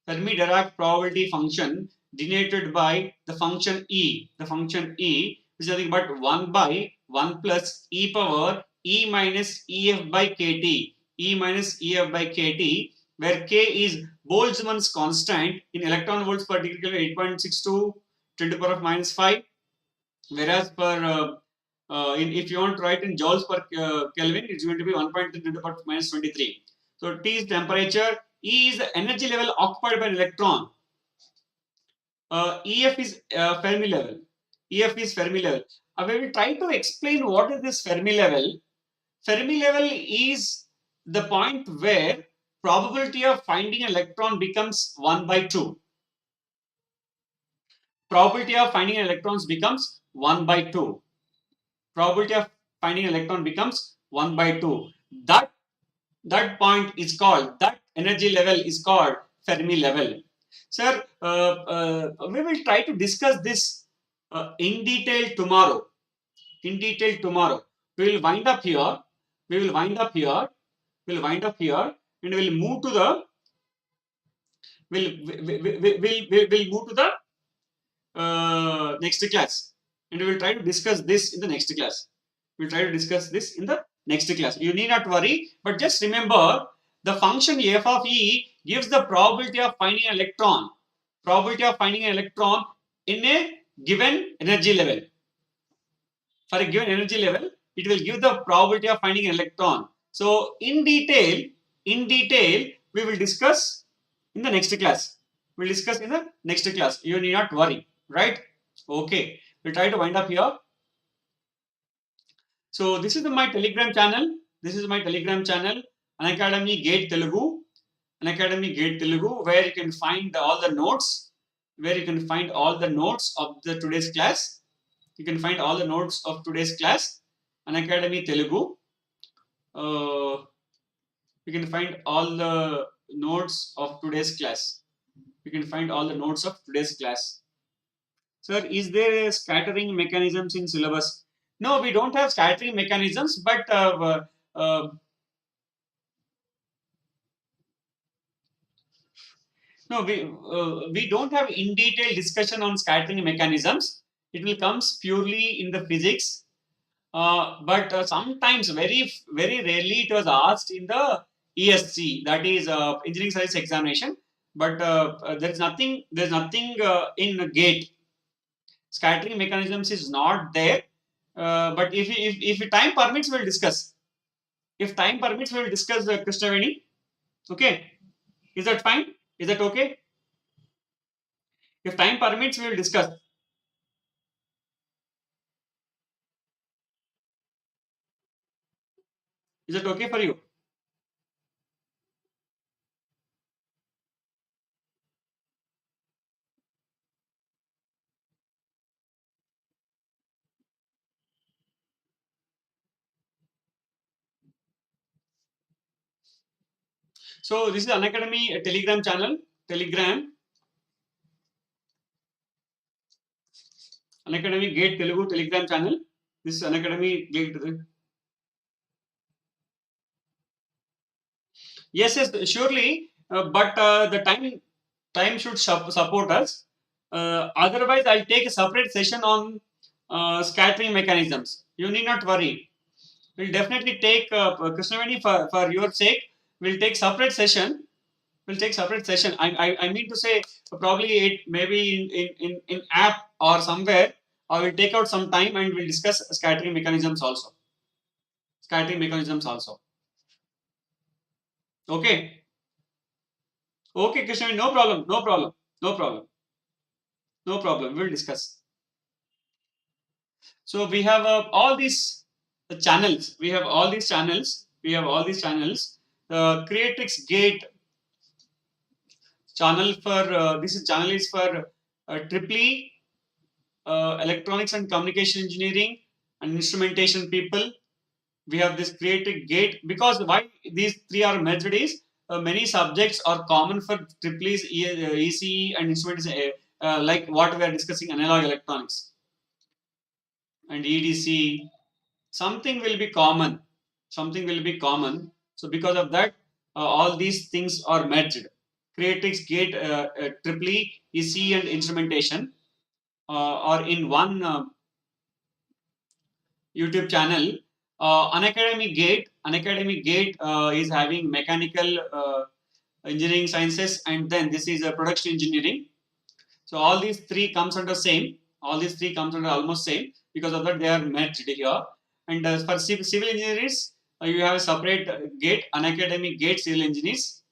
Fermi-Dirac probability function denoted by the function E. The function E is nothing but 1 by 1 plus e power E minus EF by kT. E minus EF by kT, where K is Boltzmann's constant in electron volts per degree Kelvin 8.62 10 to the power of minus 5. Whereas if you want to write in joules per Kelvin, it's going to be 1.3 to the power of minus 23. So T is temperature, E is the energy level occupied by an electron. EF is Fermi level. EF is Fermi level. We will try to explain what is this Fermi level. Fermi level is the point where probability of finding an electron becomes 1 by 2. Probability of finding an electrons becomes 1 by 2. Probability of finding an electron becomes 1 by 2. That point is called, that energy level is called Fermi level. Sir, we will try to discuss this in detail tomorrow. In detail tomorrow. We will wind up here. We will wind up here. We will wind up here, and we will move to the. We'll move to the next class, and we will try to discuss this in the next class. We'll try to discuss this in the next class. You need not worry, but just remember the function f of E gives the probability of finding an electron. Probability of finding an electron in a given energy level. For a given energy level, it will give the probability of finding an electron. So in detail, we will discuss in the next class. We'll discuss in the next class. You need not worry, right? Okay. We'll try to wind up here. So this is my Telegram channel. This is my Telegram channel, Unacademy GATE Telugu. Unacademy GATE Telugu, where you can find all the notes, of the today's class. You can find all the notes of today's class. Unacademy Telugu. You can find all the notes of today's class. You can find all the notes of today's class. Sir, is there a scattering mechanisms in syllabus? No, we don't have scattering mechanisms, but no, we don't have in detail discussion on scattering mechanisms. It will comes purely in the physics, but sometimes very rarely it was asked in the ESC, that is engineering science examination. But there is nothing in GATE. Scattering mechanisms is not there. But if time permits, we'll discuss. If time permits, we'll discuss Krishnaveni. Okay, is that fine? Is that okay? If time permits, we'll discuss. Is that okay for you? So this is Unacademy Telegram channel. Unacademy GATE Telugu Telegram channel. This is Unacademy GATE. Yes, surely, but the time should support us. Otherwise, I'll take a separate session on scattering mechanisms. You need not worry. We'll definitely take Krishnaveni, for your sake. We'll take separate session. I mean to say, probably it maybe in app or somewhere. I will take out some time and we'll discuss scattering mechanisms also. Okay. Okay, Krishna, no problem, no problem, no problem, no problem. We'll discuss. So we have all these channels. We have all these channels. We have all these channels. Creatrix Gate channel for this is channel is for triple E, electronics and communication engineering and instrumentation people. We have this Creatrix Gate because why these three are merged is many subjects are common for triple E's, ECE and instrumentation like what we are discussing analog electronics and EDC. Something will be common. Something will be common. So because of that, all these things are merged. Creatrix Gate, triple E, ECE and instrumentation are in one YouTube channel. Unacademy Gate is having mechanical engineering sciences, and then this is a production engineering. So all these three comes under same. All these three comes under almost same. Because of that, they are merged here. And for civil engineers, you have a separate gate, Unacademy Gate Civil Engineers,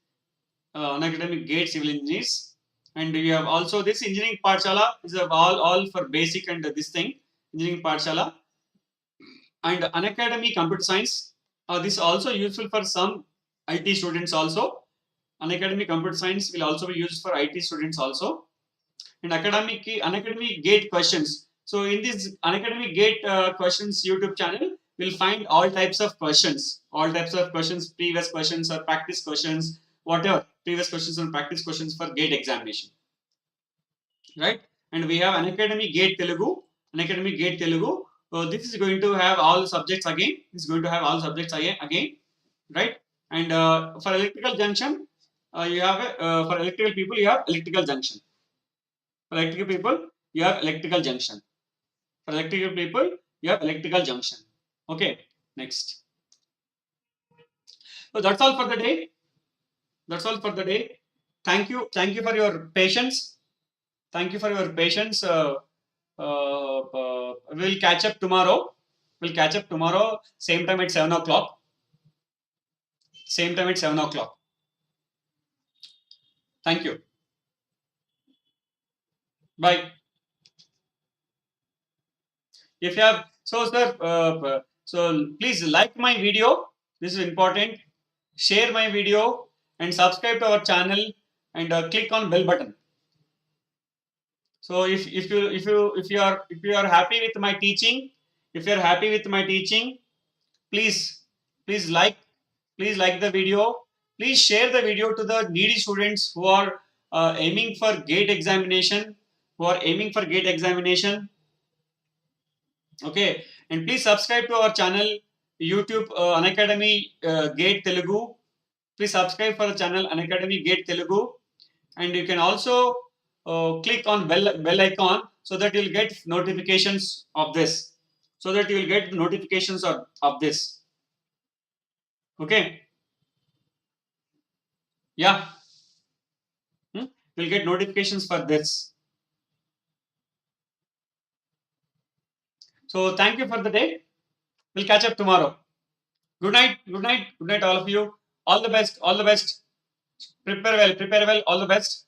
Unacademy Gate Civil Engineers, and you have also this engineering Pathshala is all for basic and this thing engineering Pathshala, and Unacademy Computer Science. This is also useful for some IT students also. Unacademy Computer Science will also be used for IT students also. And Unacademy Gate questions. So in this Unacademy Gate questions YouTube channel, we'll find all types of questions, previous questions or practice questions, whatever, previous questions and practice questions for gate examination, right? And we have Unacademy Gate Telugu, Unacademy Gate Telugu. This is going to have all subjects again. This is going to have all subjects again, right? And for electrical junction, you have for electrical people, you have electrical junction. For electrical people, you have electrical junction. For electrical people, you have electrical junction. Okay, next. So that's all for the day. That's all for the day. Thank you. Thank you for your patience. Thank you for your patience. We'll catch up tomorrow. We'll catch up tomorrow, same time at 7 o'clock. Same time at 7 o'clock. Thank you. Bye. If you have, so sir, so please like my video. This is important. Share my video and subscribe to our channel and click on bell button. So if you are happy with my teaching, please like the video. Please share the video to the needy students who are aiming for gate examination. Okay, and please subscribe to our channel YouTube Unacademy Gate Telugu. Please subscribe for the channel Unacademy Gate Telugu, and you can also click on bell icon so that you'll get notifications of this. Okay, yeah, you'll get notifications for this. So thank you for the day. We'll catch up tomorrow. Good night, all of you. All the best. Prepare well, all the best.